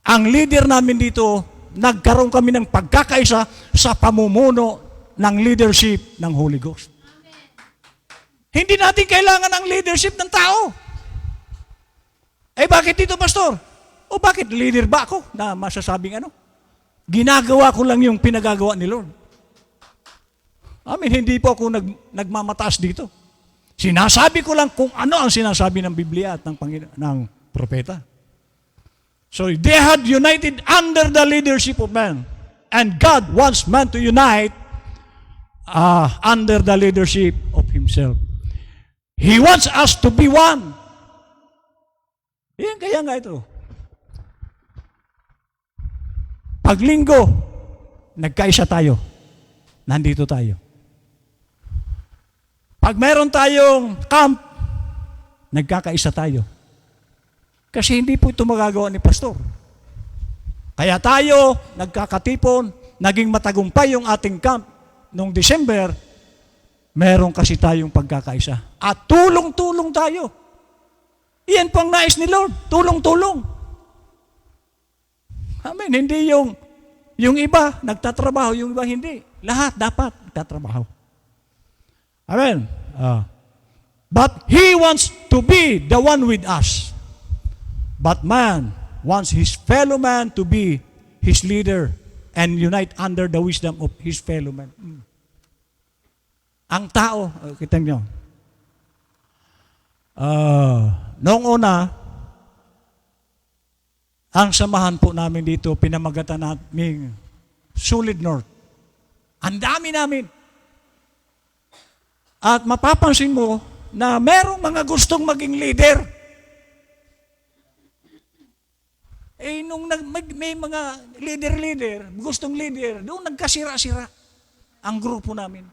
Ang leader namin dito, nagkaroon kami ng pagkakaisa sa pamumuno ng leadership ng Holy Ghost. Hindi natin kailangan ang leadership ng tao. Eh bakit dito, pastor? O bakit leader ba ako na masasabing ano? Ginagawa ko lang yung pinagagawa ni Lord. Hindi po ako nagmamataas dito. Sinasabi ko lang kung ano ang sinasabi ng Biblia at ng propeta. So they had united under the leadership of man. And God wants man to unite under the leadership of Himself. He wants us to be one. Yan kaya nga ito. Paglinggo, nagkaisa tayo. Nandito tayo. Pag meron tayong camp, nagkakaisa tayo. Kasi hindi po ito magagawa ni pastor. Kaya tayo, nagkakatipon, naging matagumpay yung ating camp noong December, meron kasi tayong pagkakaisa. At tulong-tulong tayo. Iyan po ang nais ni Lord, tulong-tulong. Amen. Hindi yung iba nagtatrabaho, yung iba hindi. Lahat dapat nagtatrabaho. Amen. But He wants to be the one with us. But man wants his fellow man to be his leader and unite under the wisdom of his fellow man. Ang tao, kita niyo, noong una, ang samahan po namin dito, pinamagatan namin Solid North. Ang dami namin. At mapapansin mo na merong mga gustong maging leader. Nung may mga leader, gustong leader, doon nagkasira-sira ang grupo namin.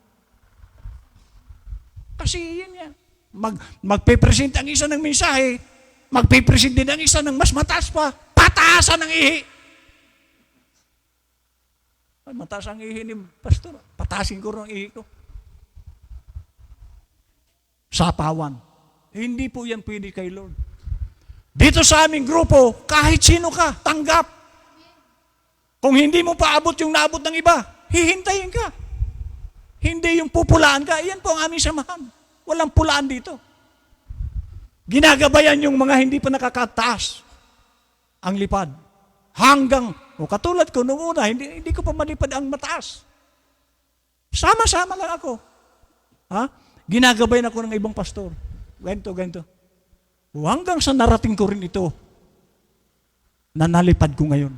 Kasi yun yan. Magpe-present ang isa ng mensahe, magpe-present din ang isa ng mas mataas pa, pataasan ang ihi. Mataas ang ihi ni pastor, pataasin ko ng ihi ko. Sapawan. Hindi po yan pwede kay Lord. Dito sa aming grupo, kahit sino ka, tanggap. Kung hindi mo paabot yung naabot ng iba, hihintayin ka. Hindi yung pupulaan ka. Iyan po ang aming samahan. Walang pulaan dito. Ginagabayan yung mga hindi pa nakakataas ang lipad. Hanggang, katulad ko noong una, hindi ko pa malipad ang mataas. Sama-sama lang ako. Ginagabayan ako ng ibang pastor. Ganito. Hanggang sa narating ko rin ito na nalipad ko ngayon.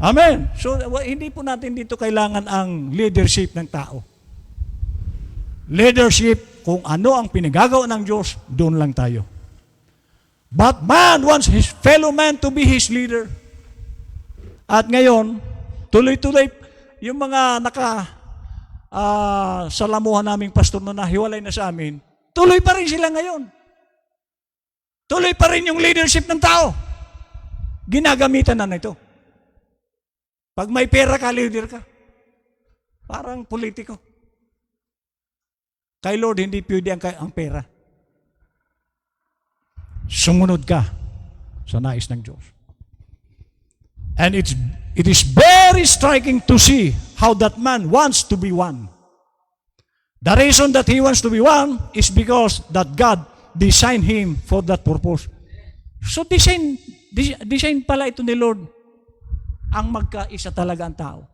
Amen. So, hindi po natin dito kailangan ang leadership ng tao. Leadership, kung ano ang pinagagawa ng Diyos, doon lang tayo. But man wants his fellow man to be his leader. At ngayon, tuloy-tuloy, yung mga salamuhan naming pastor na nahiwalay na sa amin, tuloy pa rin sila ngayon. Tuloy pa rin yung leadership ng tao. Ginagamitan na nito. Pag may pera ka, leader ka. Parang politiko. Kay Lord, hindi pwede ang pera. Sumunod ka sa nais ng Diyos. And it is very striking to see how that man wants to be one. The reason that he wants to be one is because that God designed him for that purpose. So design pala ito ni Lord ang magkaisa talaga ang tao.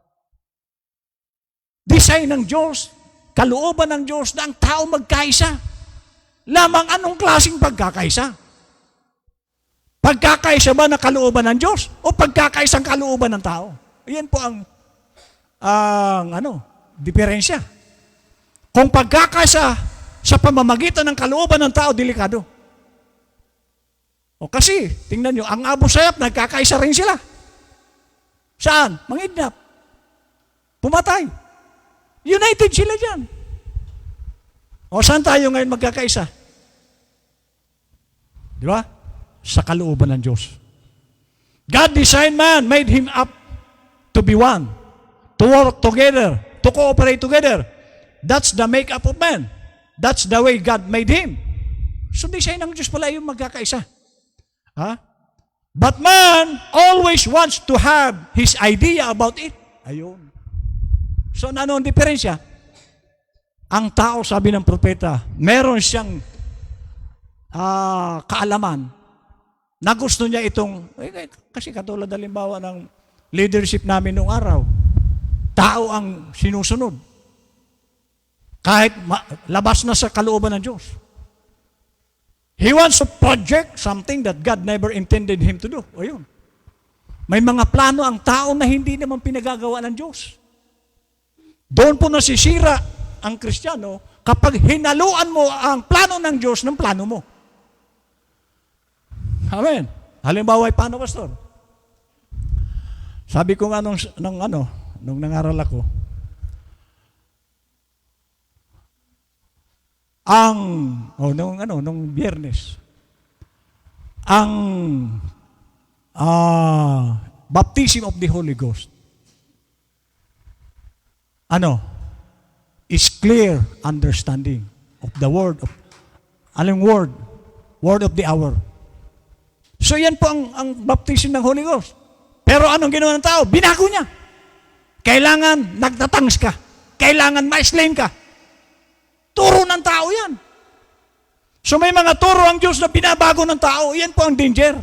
Design ng Diyos, kalooban ng Diyos na ang tao magkaisa. Lamang anong klaseng pagkakaisa? Pagkakaisa ba na kalooban ng Diyos o pagkakaisang kalooban ng tao? Iyan po ang diferensya. Kung pagkakaisa sa pamamagitan ng kalooban ng tao, delikado. Kasi, tingnan nyo, ang Abu Sayyaf, nagkakaisa rin sila. Saan? Mangidnap. Pumatay. United sila dyan. Saan tayo ngayon magkakaisa? Di ba? Sa kalooban ng Diyos. God designed man, made him up to be one, to work together, to cooperate together. That's the makeup of man. That's the way God made him. So design ng Diyos pala yung magkakaisa. Ha? But man always wants to have his idea about it. Ayun. So, ano ang diferensya? Ang tao, sabi ng propeta, meron siyang kaalaman na gusto niya itong, kasi katulad halimbawa ng leadership namin noong araw, tao ang sinusunod. Kahit labas na sa kalooban ng Diyos. He wants to project something that God never intended him to do. Ayun. May mga plano ang tao na hindi naman pinagagawa ng Diyos. Doon po nasisira ang Kristiyano kapag hinaluan mo ang plano ng Diyos ng plano mo. Amen. Halimbawa, paano, Pastor? Sabi ko nga nung nangaral ako, nung Biyernes, ang baptism of the Holy Ghost, is clear understanding of the word of, word of the hour. So yan po ang baptism ng Holy Ghost. Pero anong ginawa ng tao? Binago niya. Kailangan nagtatangs ka. Kailangan ma-explain ka. Turo ng tao yan. So may mga turo ang Diyos na binabago ng tao. Yan po ang danger.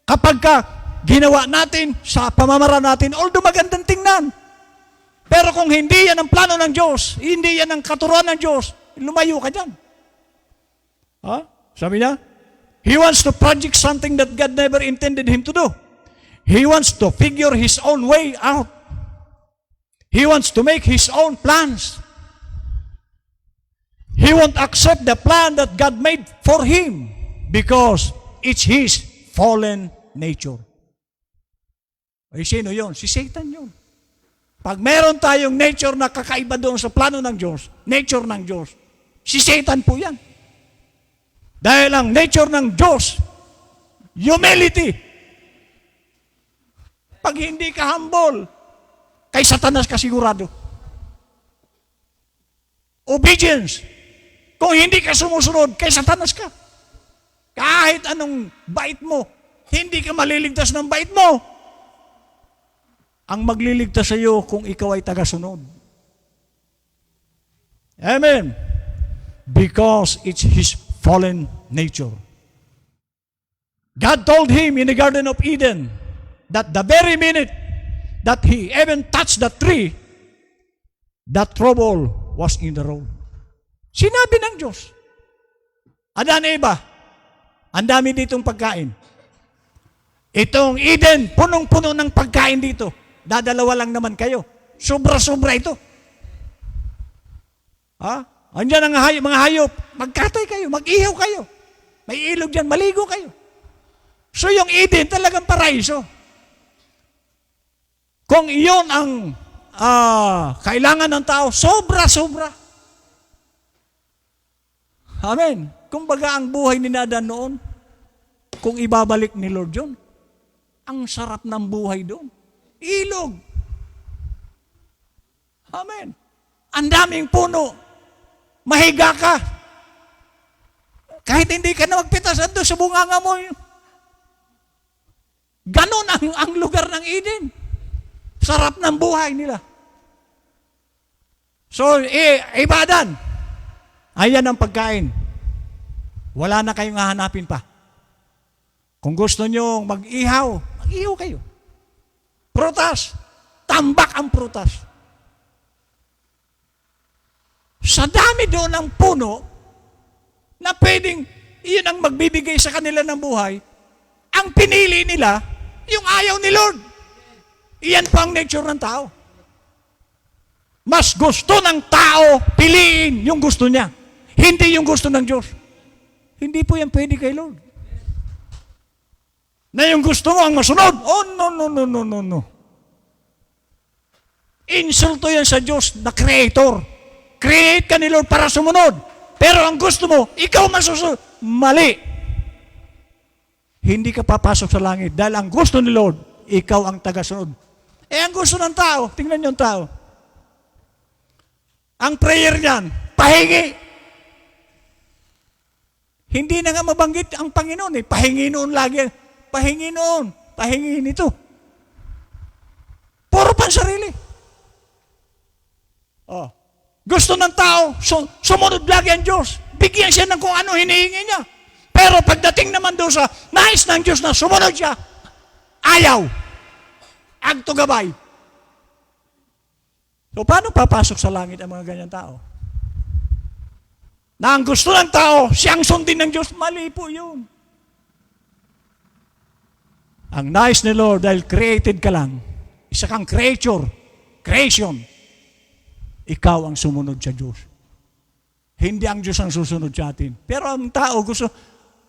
Kapag ginawa natin sa pamamaraan natin, although magandang tingnan, pero kung hindi yan ang plano ng Diyos, hindi yan ang katuruan ng Diyos, lumayo ka dyan. Sabi niya, he wants to project something that God never intended him to do. He wants to figure his own way out. He wants to make his own plans. He won't accept the plan that God made for him because it's his fallen nature. Ay, sino yun? Si Satan yun. Pag meron tayong nature na kakaiba doon sa plano ng Diyos, nature ng Diyos, si Satan po yan. Dahil ang nature ng Diyos, humility. Pag hindi ka humble, kay Satanas ka sigurado. Obedience. Kung hindi ka sumusunod, kay Satanas ka. Kahit anong bait mo, hindi ka maliligtas ng bait mo. Ang magliligtas sa iyo kung ikaw ay tagasunod. Amen. Because it's his fallen nature. God told him in the Garden of Eden that the very minute that he even touched the tree, that trouble was in the road. Sinabi ng Diyos, Adan, Eva, ang dami ditong pagkain. Itong Eden, punong-puno ng pagkain dito. Dadalawa lang naman kayo. Sobra-sobra ito. Andiyan ang mga hayop, magkatay kayo, mag-ihaw kayo. May ilog dyan, maligo kayo. So yung Eden talagang paraiso. Kung iyon ang kailangan ng tao, sobra-sobra. Amen. Kumbaga ang buhay ni Adan noon, kung ibabalik ni Lord yun, ang sarap ng buhay doon. Ilog. Amen. Ang daming puno. Mahiga ka. Kahit hindi ka na magpitas, ando sa bunganga mo. Ganon ang lugar ng Eden. Sarap ng buhay nila. So, Adan, ayan ang pagkain. Wala na kayong hahanapin pa. Kung gusto nyo mag-ihaw, mag-ihaw kayo. Prutas, tambak ang prutas. Sa dami doon ng puno, na pwedeng, iyon ang magbibigay sa kanila ng buhay, ang pinili nila, yung ayaw ni Lord. Iyan po ang nature ng tao. Mas gusto ng tao piliin yung gusto niya. Hindi yung gusto ng Diyos. Hindi po yan pwede kay Lord. Na yung gusto mo ang masunod. Oh, no. Insulto yan sa Diyos na Creator. Create ka ni Lord para sumunod. Pero ang gusto mo, ikaw masusunod. Mali. Hindi ka papasok sa langit dahil ang gusto ni Lord, ikaw ang tagasunod. Ang gusto ng tao, tingnan niyo ang tao. Ang prayer niyan, pahingi. Hindi na nga mabanggit ang Panginoon eh. Pahinginoon lagi. Pahinginoon. Pahingin ito. Puro pansarili. Oh. Gusto ng tao, sumunod lagi ang Diyos. Bigyan siya ng kung ano hinihingi niya. Pero pagdating naman doon sa nais ng Diyos na sumunod siya, ayaw. Agtugabay. So paano papasok sa langit ang mga ganyan tao? Na ang gusto ng tao, siyang sundin ng Diyos, mali po yun. Ang nais ni Lord, dahil created ka lang, isa kang creation, ikaw ang sumunod sa Diyos. Hindi ang Diyos ang susunod sa atin. Pero ang tao gusto,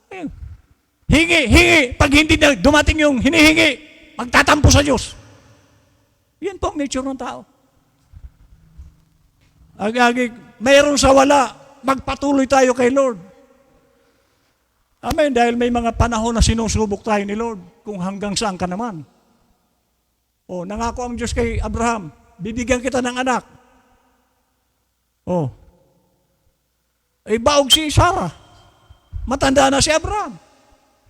hingi. Pag hindi na dumating yung hinihingi, magtatampo sa Diyos. Yan po ang nature ng tao. Mayroon sa wala, magpatuloy tayo kay Lord. Amen. Dahil may mga panahon na sinusubok tayo ni Lord kung hanggang saan ka naman. O, nangako ang Diyos kay Abraham, bibigyan kita ng anak. O, baog si Sarah. Matanda na si Abraham.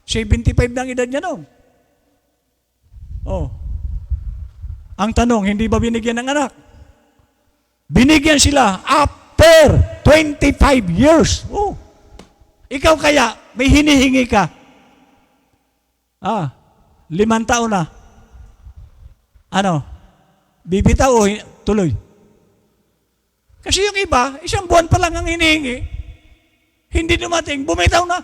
75 na ang edad niya noon. O, ang tanong, hindi ba binigyan ng anak? Binigyan sila after 25 years. Oh. Ikaw kaya, may hinihingi ka. 5 taon na. Bibitaw o tuloy? Kasi yung iba, 1 buwan pa lang ang hinihingi. Hindi dumating, bumitaw na.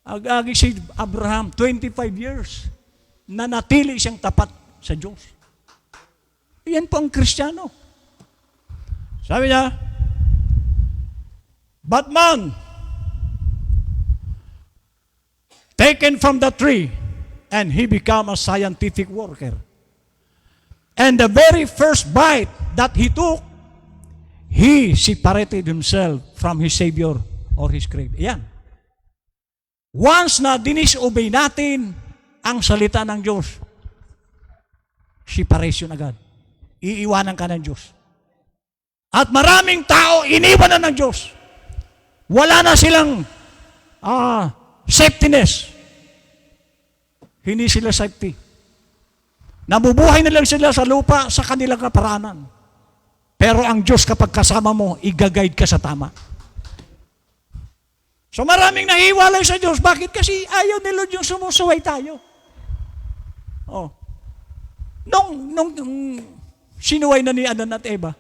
Ag-agi si Abraham, 25 years, na natili siyang tapat sa Diyos. Yan po ang Kristiyano. Sabi niya, but man, taken from the tree, and he became a scientific worker. And the very first bite that he took, he separated himself from his Savior or his Creator. Yan. Once na dinisobey natin ang salita ng Diyos, separation agad. Iiwanan ka ng Diyos. At maraming tao iniwan na ng Diyos. Wala na silang safetyness. Hindi sila safety. Nabubuhay na lang sila sa lupa sa kanilang kaparaanan. Pero ang Diyos kapag kasama mo, i-guide ka sa tama. So maraming nahiwalay sa Diyos. Bakit? Kasi ayaw ni Lord yung sumusuway tayo. Oh. Nung sinuway na ni Adan at Eva,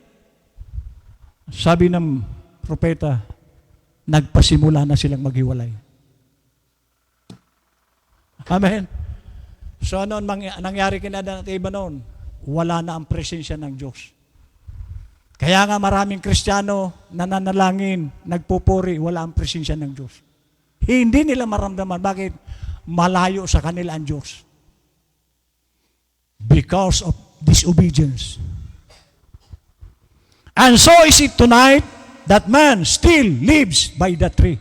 sabi ng propeta, nagpasimula na silang maghiwalay. Amen. So ano nangyari kina Adan at Eva noon? Wala na ang presensya ng Diyos. Kaya nga maraming Kristiyano nananalangin, nagpupuri, wala ang presensya ng Diyos. Hindi nila maramdaman. Bakit? Malayo sa kanila ang Diyos. Because of disobedience. And so is it tonight that man still lives by the tree.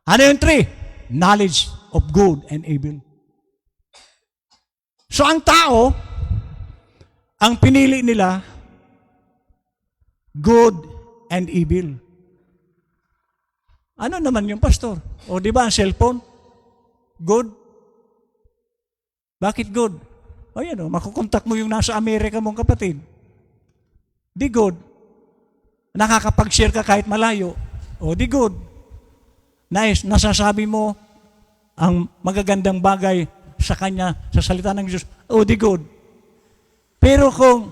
Ano yung tree? Knowledge of good and evil. So ang tao, ang pinili nila, good and evil. Ano naman yung pastor? O di ba ang cellphone? Good? Bakit good? O yan o, makukontak mo yung nasa Amerika mong kapatid. Di good. Nakakapag-share ka kahit malayo. O di good. Nice, nasasabi mo ang magagandang bagay sa kanya, sa salita ng Diyos. O di good. Pero kung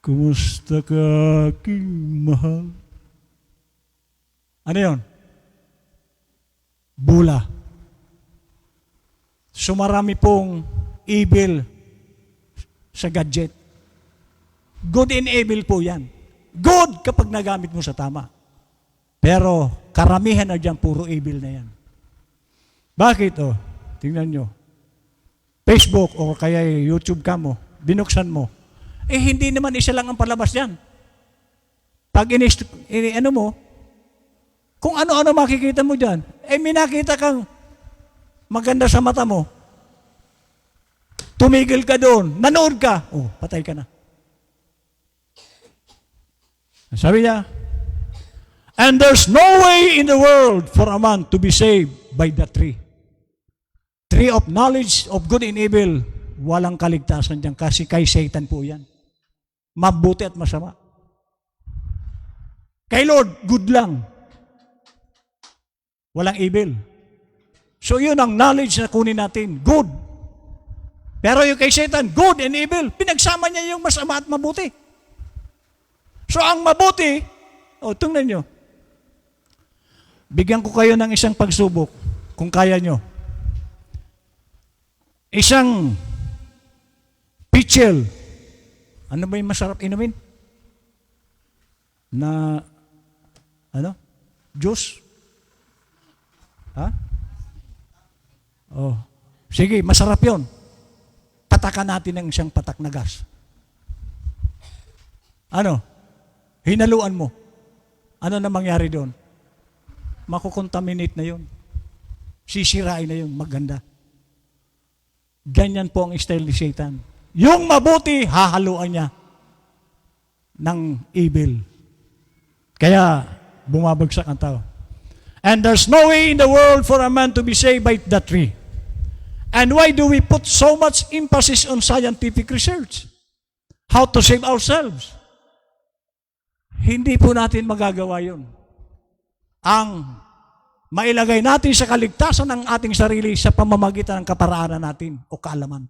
kumusta ka aking mahal? Ano yun? Bula. So marami pong evil sa gadget. Good and evil po yan. Good kapag nagamit mo sa tama. Pero karamihan na dyan, puro evil na yan. Bakit? O, tingnan nyo. Facebook o kaya YouTube ka mo, binuksan mo. Hindi naman isa lang ang palabas yan. Pag ano mo, kung ano-ano makikita mo dyan, may nakita kang maganda sa mata mo. Tumigil ka doon, nanood ka, patay ka na. Sabi niya, And there's no way in the world for a man to be saved by the tree. Tree of knowledge of good and evil, walang kaligtasan dyan kasi kay Satan po yan. Mabuti at masama. Kay Lord, good lang. Walang evil. So yun ang knowledge na kunin natin. Good. Pero yung kay Satan, good and evil. Pinagsama niya yung masama at mabuti. So ang mabuti, tingnan nyo. Bigyan ko kayo ng isang pagsubok kung kaya nyo. Isang pitchel. Ano ba yung masarap inumin? Na, juice? Ha? Oh. Sige, masarap yon. Patakan natin ng isang patak na gas. Hinaluan mo. Ano na mangyari doon? Makukontaminate na yun. Sisirain na yun. Maganda. Ganyan po ang style ni Satan. Yung mabuti, hahaluan niya ng evil. Kaya, bumabagsak ang tao. And there's no way in the world for a man to be saved by the tree. And why do we put so much emphasis on scientific research? How to save ourselves? Hindi po natin magagawa yun. Ang mailagay natin sa kaligtasan ng ating sarili sa pamamagitan ng kaparaanan natin o kaalaman.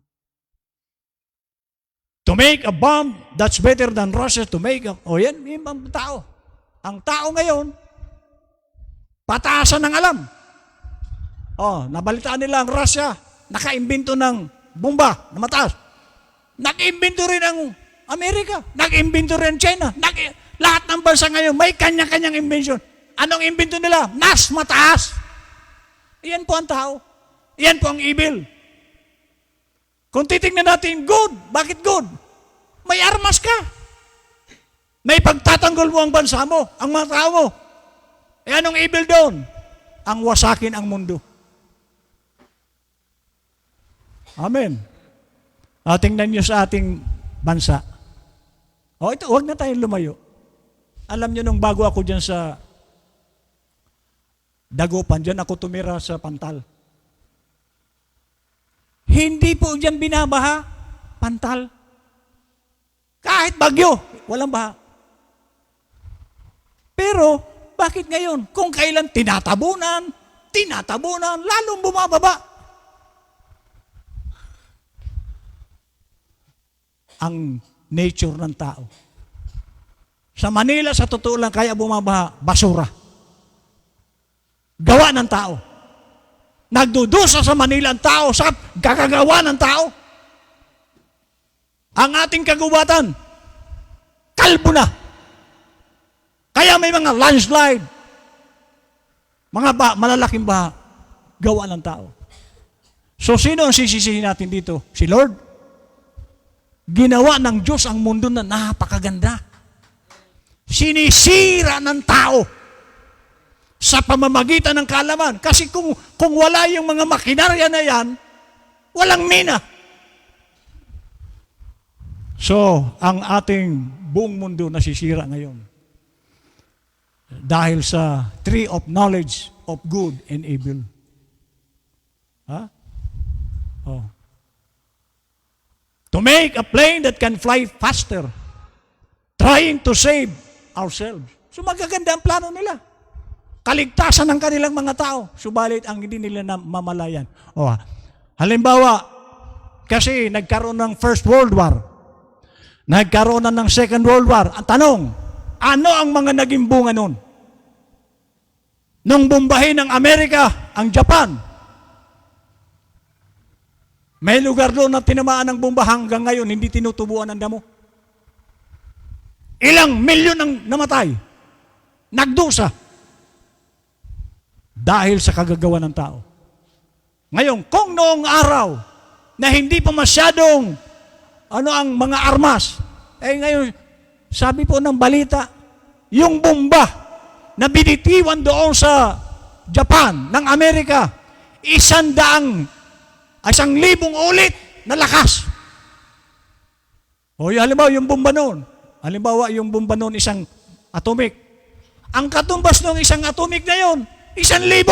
To make a bomb, that's better than Russia to make yan, yung tao. Ang tao ngayon, pataasan ng alam. Nabalitaan nila ang Russia, nakaimbento ng bomba na mataas. Nag-imbento rin ang Amerika, nag-imbento rin ang China, lahat ng bansa ngayon may kanya-kanyang invention. Anong imbento nila? Mas mataas. Iyan po ang tao. Iyan po ang evil. Kung titingnan natin, good. Bakit good? May armas ka. May pagtatanggol mo ang bansa mo, ang mga tao mo. Anong evil doon? Ang wasakin ang mundo. Amen. Tingnan nyo sa ating bansa. Ito, huwag na tayong lumayo. Alam nyo nung bago ako dyan sa Dagupan, dyan ako tumira sa Pantal. Hindi po dyan binabaha, Pantal. Kahit bagyo, walang baha. Pero, bakit ngayon? Kung kailan tinatabunan, lalong bumababa. Ang nature ng tao. Sa Manila, sa totoo lang, kaya bumabaha, basura. Gawa ng tao. Nagdudusa sa Manila ang tao sa gagagawa ng tao. Ang ating kagubatan, kalbo na. Kaya may mga landslide, mga malalaking baha, gawa ng tao. So sino ang sisisihin natin dito? Si Lord? Ginawa ng Diyos ang mundo na napakaganda. Sinisira ng tao sa pamamagitan ng kaalaman. Kasi kung wala yung mga makinarya na yan, walang mina. So, ang ating buong mundo nasisira ngayon. Dahil sa tree of knowledge of good and evil. To make a plane that can fly faster. Trying to save ourselves. So magaganda ang plano nila. Kaligtasan ng kanilang mga tao. Subalit ang hindi nila mamalayan. Halimbawa, kasi nagkaroon ng First World War. Nagkaroon na ng Second World War. Ang tanong, ano ang mga naging bunga nun? Nung bombahin ng Amerika, ang Japan. May lugar doon na tinamaan ng bomba hanggang ngayon, hindi tinutubuan ng damo. Ilang milyon ang namatay. Nagdusa. Dahil sa kagagawa ng tao. Ngayon, kung noong araw na hindi pa masyadong ang mga armas, ngayon, sabi po ng balita, yung bomba na binitiwan doon sa Japan, ng Amerika, 100,000 ulit na lakas. Halimbawa, yung bomba noon, isang atomic, Ang katumbas ng isang atomic na yon, 1,000.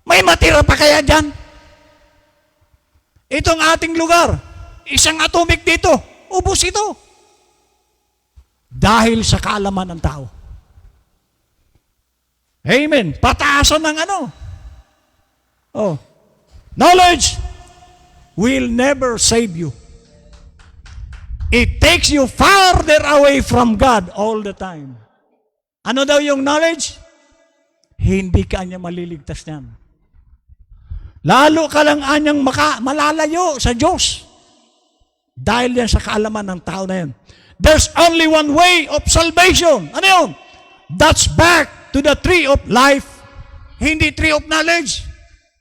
May matira pa kaya dyan? Itong ating lugar, isang atomic dito, ubos ito. Dahil sa kaalaman ng tao. Amen. Pataasan ng ano? Oh. Knowledge will never save you. It takes you farther away from God all the time. Ano daw yung knowledge? Hindi ka niya maliligtas niyan. Lalo ka lang anyang malalayo sa Diyos. Dahil yan sa kaalaman ng tao na yan. There's only one way of salvation. Ano yun? That's back to the tree of life. Hindi tree of knowledge.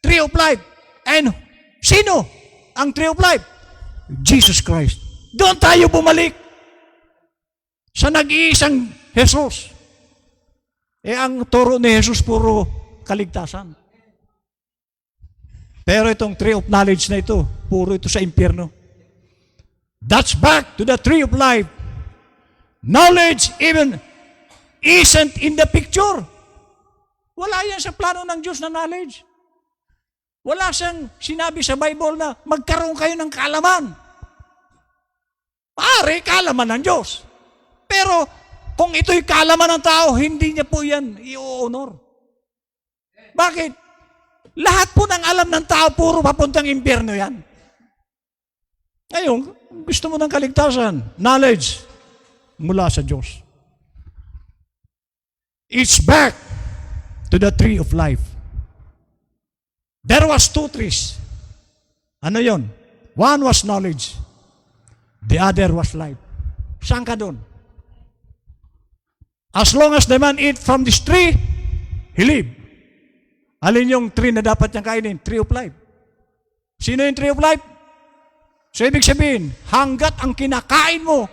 Tree of life. And sino ang tree of life? Jesus Christ. Doon tayo bumalik sa nag-iisang Jesus. Ang turo ni Jesus puro kaligtasan. Pero itong tree of knowledge na ito, puro ito sa impyerno. That's back to the tree of life. Knowledge even isn't in the picture. Wala yan sa plano ng Diyos na knowledge. Wala siyang sinabi sa Bible na magkaroon kayo ng kaalaman. Pare, kaalaman ng Diyos. Pero kung ito'y kaalaman ng tao, hindi niya po yan i-honor. Bakit? Lahat po ng alam ng tao, puro papuntang impyerno yan. Ngayon, gusto mo ng kaligtasan, knowledge mula sa Diyos. It's back to the tree of life. There was 2 trees. Ano yon? One was knowledge. The other was life. Saan ka doon? As long as the man eat from this tree, he live. Alin yung tree na dapat niyang kainin? Tree of life. Sino yung tree of life? So, ibig sabihin, hanggat ang kinakain mo,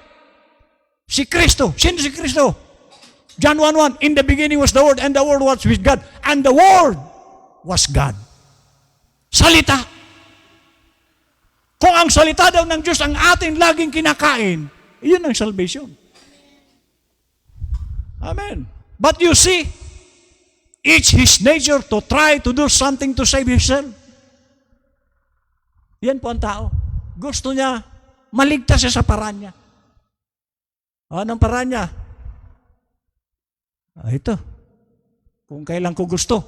si Kristo. Sino si Kristo? John 1:1, in the beginning was the Word, and the Word was with God, and the Word was God. Salita. Kung ang salita daw ng Diyos ang ating laging kinakain, iyon ang salvation. Amen. But you see, it's his nature to try to do something to save himself. Yan po ang tao. Gusto niya, maligtas siya sa paraan niya. Anong paraan niya? Ito. Kung kailan ko gusto.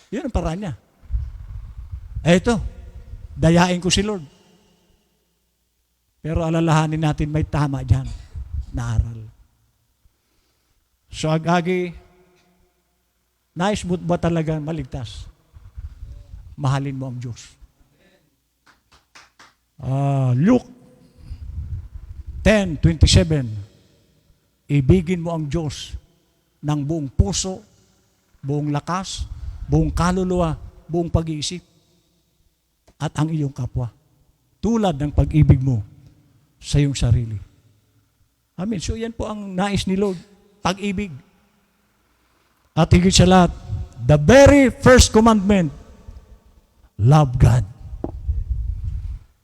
Yun ang paraan niya. Ito. Dayain ko si Lord. Pero alalahanin natin may tama dyan na aral. So agagi, nais mo ba talaga maligtas? Mahalin mo ang Diyos. Luke 10:27, ibigin mo ang Diyos ng buong puso, buong lakas, buong kaluluwa, buong pag-iisip, at ang iyong kapwa. Tulad ng pag-ibig mo sa iyong sarili. Amen. So yan po ang nais ni Lord, pag-ibig. At higit sa lahat, the very first commandment, love God.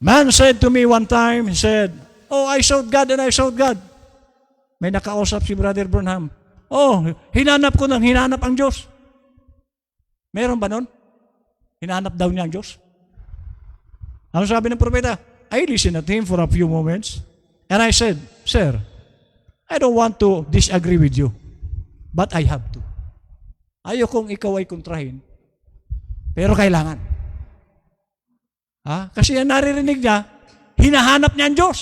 Man said to me one time, he said, oh, I sought God and I sought God. May nakausap si Brother Branham. Oh, hinanap ko ng hinanap ang Diyos. Meron ba nun? Hinanap daw niya ang Diyos. Ano sabi ng propeta? I listened at him for a few moments and I said, Sir, I don't want to disagree with you, but I have to. Ayokong ikaw ay kontrahin, pero kailangan. Kasi yan naririnig niya, hinahanap niya ang Diyos.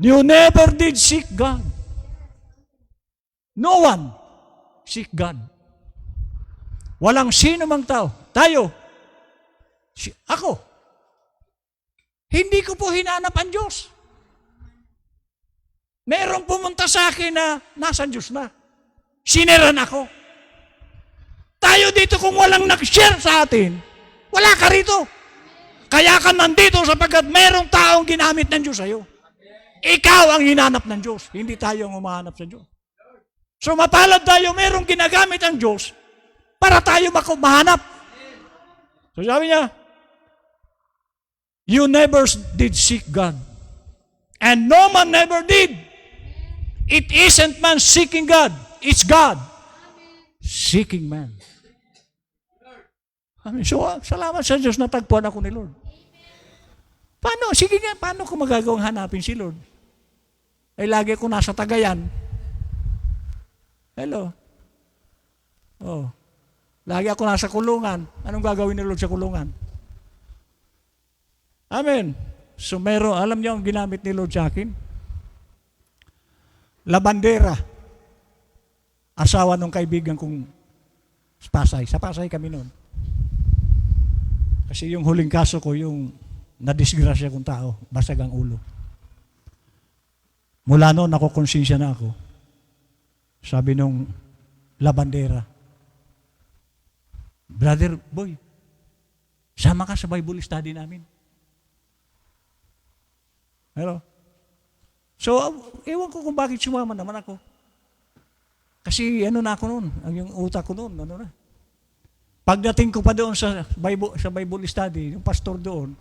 You never did seek God. No one seek God. Walang sino mang tao. Tayo. Ako. Hindi ko po hinanap ang Diyos. Merong pumunta sa akin na nasa Diyos na. Sineran ako. Tayo dito kung walang nag-share sa atin, wala ka rito. Kaya ka nandito sapagkat merong taong ginamit ng Diyos sa'yo. Ikaw ang hinanap ng Diyos. Hindi tayo ang umahanap sa Diyos. So mapalad tayo, merong ginagamit ang Diyos para tayo mahanap. So sabi niya, you never did seek God. And no man never did. It isn't man seeking God. It's God seeking man. So, salamat sa Diyos, natagpuan ako ni Lord. Paano? Sige nga, paano ko magagawang hanapin si Lord? Ay lagi ko nasa Tagayan. Hello? Oh. Lagi ako nasa kulungan. Anong gagawin ni Lord sa kulungan? Amen. So alam niyo ang ginamit ni Lord sa akin? Labandera. Asawa ng kaibigan kong Pasay. Sa Pasay kami noon. Kasi yung huling kaso ko, yung nadisgrasya kong tao, basag ang ulo. Mula noon, nakukonsensya na ako. Sabi nung labandera, Brother Boy, sama ka sa Bible study namin. Hello? So, ewan ko kung bakit sumama naman ako. Kasi na ako noon, yung utak ko noon, na. Pagdating ko pa doon sa Bible study, yung pastor doon,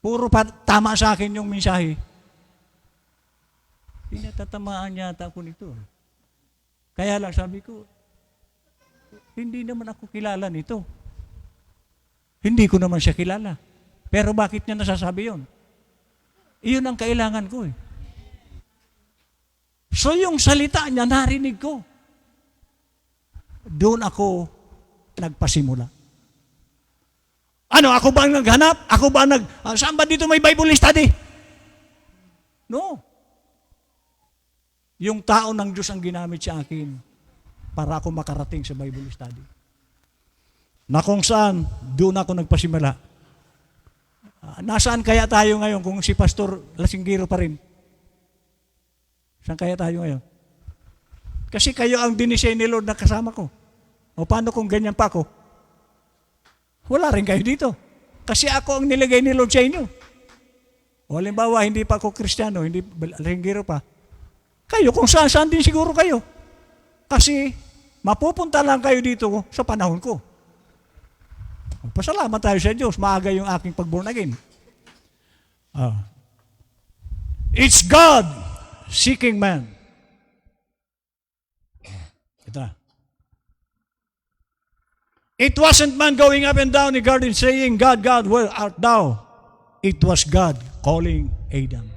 puro tama sa akin yung mensahe. Pinatatamaan yata ako nito. Kaya lang sabi ko, hindi naman ako kilala nito. Hindi ko naman siya kilala. Pero bakit niya nasasabi yun? Iyon ang kailangan ko eh. So yung salita niya, narinig ko. Doon ako nagpasimula. Ano, ako ba ang naghanap? Ako ba saan ba dito may Bible study? No. Yung tao ng Diyos ang ginamit sa akin para ako makarating sa Bible study. Na kung saan, doon ako nagpasimula. Nasaan kaya tayo ngayon kung si Pastor Lasinggiro pa rin? Saan kaya tayo ngayon? Kasi kayo ang dinisay ni Lord na kasama ko. O paano kung ganyan pa ako? Wala rin kayo dito. Kasi ako ang nilagay ni Lord sa inyo. O halimbawa, hindi pa ako Kristiyano, hindi Lasinggiro pa. Kayo, kung saan din siguro kayo. Kasi mapupunta lang kayo dito sa panahon ko. Pasalamat tayo sa Diyos. Maaga yung aking pag-born again. It's God seeking man. Ito na. It wasn't man going up and down the garden saying, God, God, where art thou? It was God calling Adam.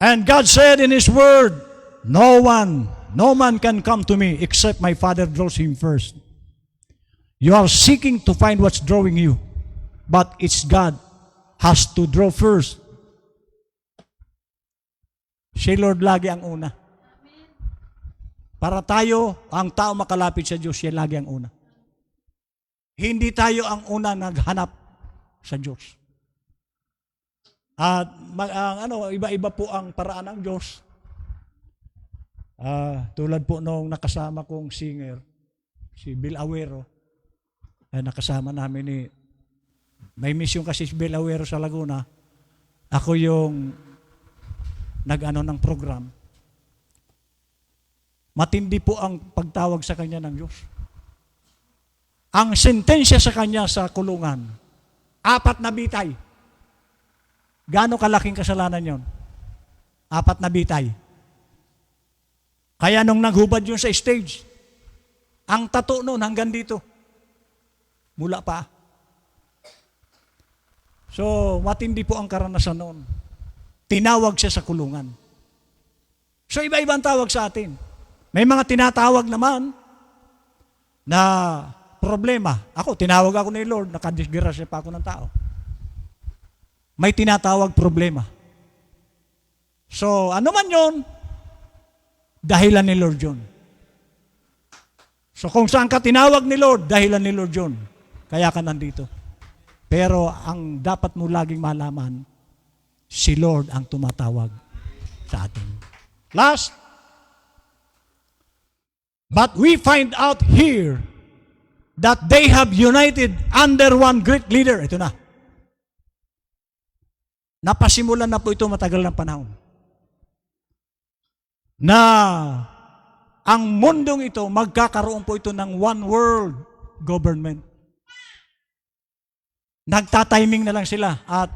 And God said in His word, no man can come to me except my Father draws him first. You are seeking to find what's drawing you, but it's God has to draw first. Si Lord lagi ang una. Para tayo, ang tao makalapit sa Diyos, siya lagi ang una. Hindi tayo ang una naghanap sa Diyos. At iba-iba po ang paraan ng Diyos. Tulad po nung nakasama kong singer, si Bill Awero, nakasama namin may mission kasi si Bill Awero sa Laguna. Ako yung ng program. Matindi po ang pagtawag sa kanya ng Diyos. Ang sentensya sa kanya sa kulungan, 4 na bitay. Gaano kalaking kasalanan yon? 4 na bitay. Kaya nung naghubad yun sa stage, ang tato noon hanggang dito. Mula pa. So, matindi po ang karanasan noon. Tinawag siya sa kulungan. So, iba-ibang tawag sa atin. May mga tinatawag naman na problema. Ako, tinawag ako ni Lord, nakadisgrasya pa ako ng tao. May tinatawag problema. So, ano man yun, dahilan ni Lord yun. So, kung saan ka tinawag ni Lord, dahilan ni Lord yun. Kaya ka nandito. Pero, ang dapat mo laging malaman, si Lord ang tumatawag sa atin. Last, but we find out here that they have united under one great leader. Ito na. Napasimulan na po ito matagal ng panahon. Na ang mundong ito, magkakaroon po ito ng one world government. Nagtatiming na lang sila at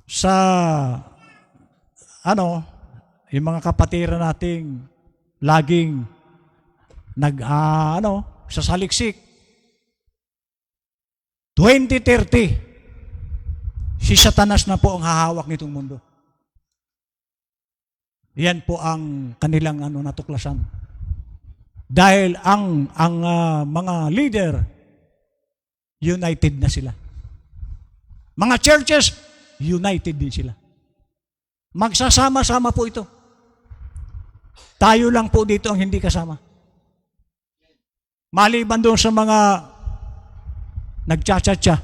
sa yung mga kapatiran nating laging sasaliksik. 2030, si Satanas na po ang hahawak nitong mundo. Yan po ang kanilang natuklasan. Dahil ang mga leader, united na sila. Mga churches, united din sila. Magsasama-sama po ito. Tayo lang po dito ang hindi kasama. Maliban doon sa mga nagcha-cha-cha.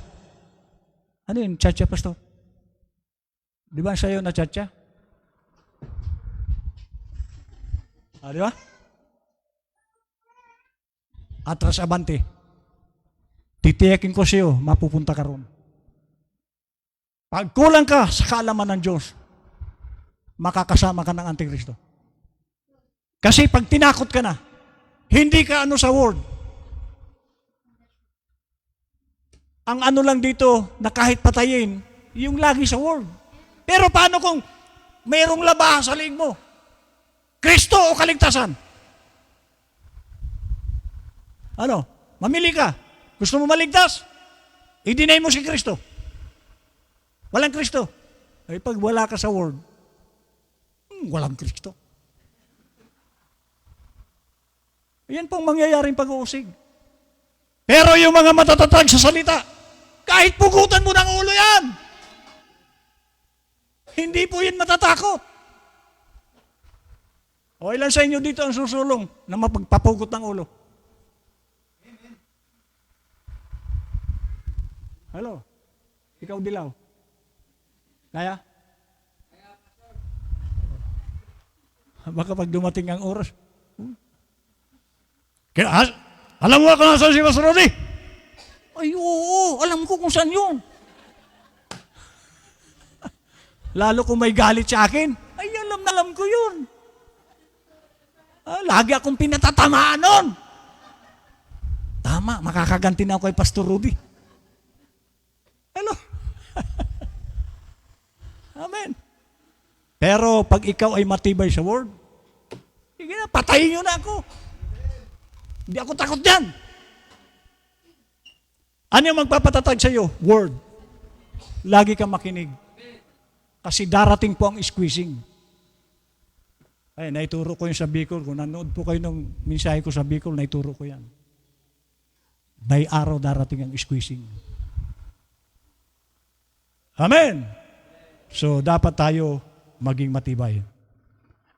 Ano yun, cha-cha, pastor? Di ba sa'yo na cha-cha? Di ba? Atras abante. Titiyakin ko sa'yo, mapupunta ka ron. Pag kulang ka sa kaalaman ng Diyos, makakasama ka ng Antikristo. Kasi pag tinakot ka na, hindi ka sa word. Ang lang dito, na kahit patayin, yung lagi sa word. Pero paano kung mayroong labahan sa liig mo? Kristo o kaligtasan? Mamili ka. Gusto mo maligtas? I-deny mo si Kristo. Walang Kristo. Ay pag wala ka sa word, walang Kristo. Yan pong mangyayaring pag-uusig. Pero yung mga matatatag sa salita, kahit pugutan mo ng ulo yan, hindi po yan matatakot. O ilan sa inyo dito ang susulong na mapagpapugot ng ulo? Hello? Ikaw dilaw? Kaya? Baka pag dumating ang oras. Kaya, alam mo kung saan si Pastor Rudy? Ay, oo, alam ko kung saan yun. Lalo kung may galit sa akin, ay, alam ko yun. Lagi akong pinatatamaan nun. Tama, makakaganti na ako kay Pastor Rudy. Hello? Amen. Pero pag ikaw ay matibay sa word, sige na, patayin nyo na ako. Hindi ako takot dyan. Ano yung magpapatatag sa iyo? Word. Lagi kang makinig. Kasi darating po ang squeezing. Ay, naituro ko yun sa Bicol. Kung nanood po kayo ng mensahe ko sa Bicol, naituro ko yan. May araw darating ang squeezing. Amen. So, dapat tayo maging matibay.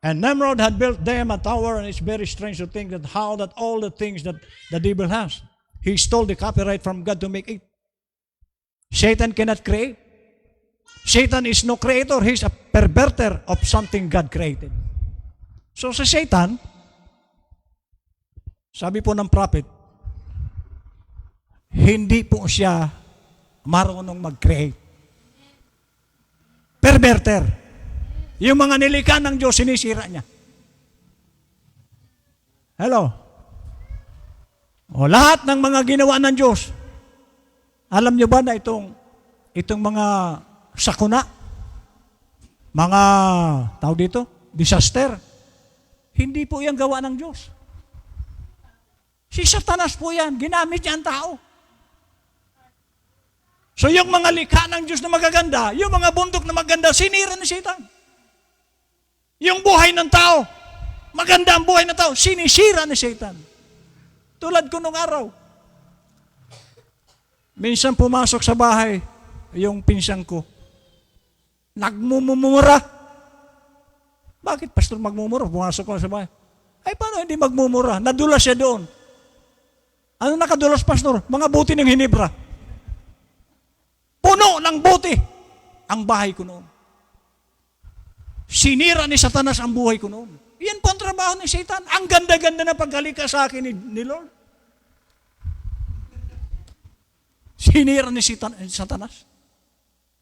And Nimrod had built them a tower, and it's very strange to think that all the things that the devil has, he stole the copyright from God to make it. Satan cannot create. Satan is no creator. He's a perverter of something God created. So sa Satan, sabi po ng prophet, hindi po siya marunong mag-create. Perverter. Yung mga nilikha ng Diyos, sinisira niya. Hello? O lahat ng mga ginawa ng Diyos, alam niyo ba na itong mga sakuna, mga, tawag dito, disaster, hindi po yan gawa ng Diyos. Si Satanas po yan, ginamit niya ang tao. So yung mga likha ng Diyos na magaganda, yung mga bundok na maganda, sinira ni Satan. Yung buhay ng tao, maganda ang buhay ng tao, sinisira ni Satan. Tulad ko nung araw. Minsan pumasok sa bahay, yung pinsang ko, nagmumura. Bakit, pastor, magmumura? Pumasok ko sa bahay. Ay, paano hindi magmumura? Nadulas siya doon. Ano nakadulas, pastor? Mga buti ng Hinebra. Puno ng buti ang bahay ko noon. Sinira ni Satanas ang buhay ko noon. Yan po ang trabaho ni Satan. Ang ganda-ganda na paghalika sa akin ni Lord. Sinira ni Satanas.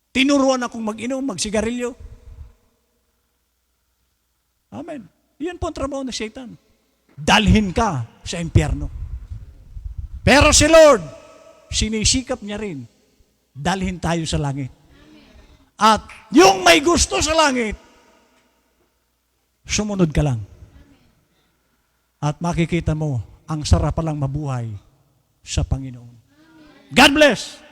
Tinuruan akong mag-inom, magsigarilyo. Amen. Yan po ang trabaho ni Satan. Dalhin ka sa impyerno. Pero si Lord, sinisikap niya rin, dalhin tayo sa langit. At yung may gusto sa langit, sumunod ka lang. At makikita mo, ang sarap palang mabuhay sa Panginoon. God bless!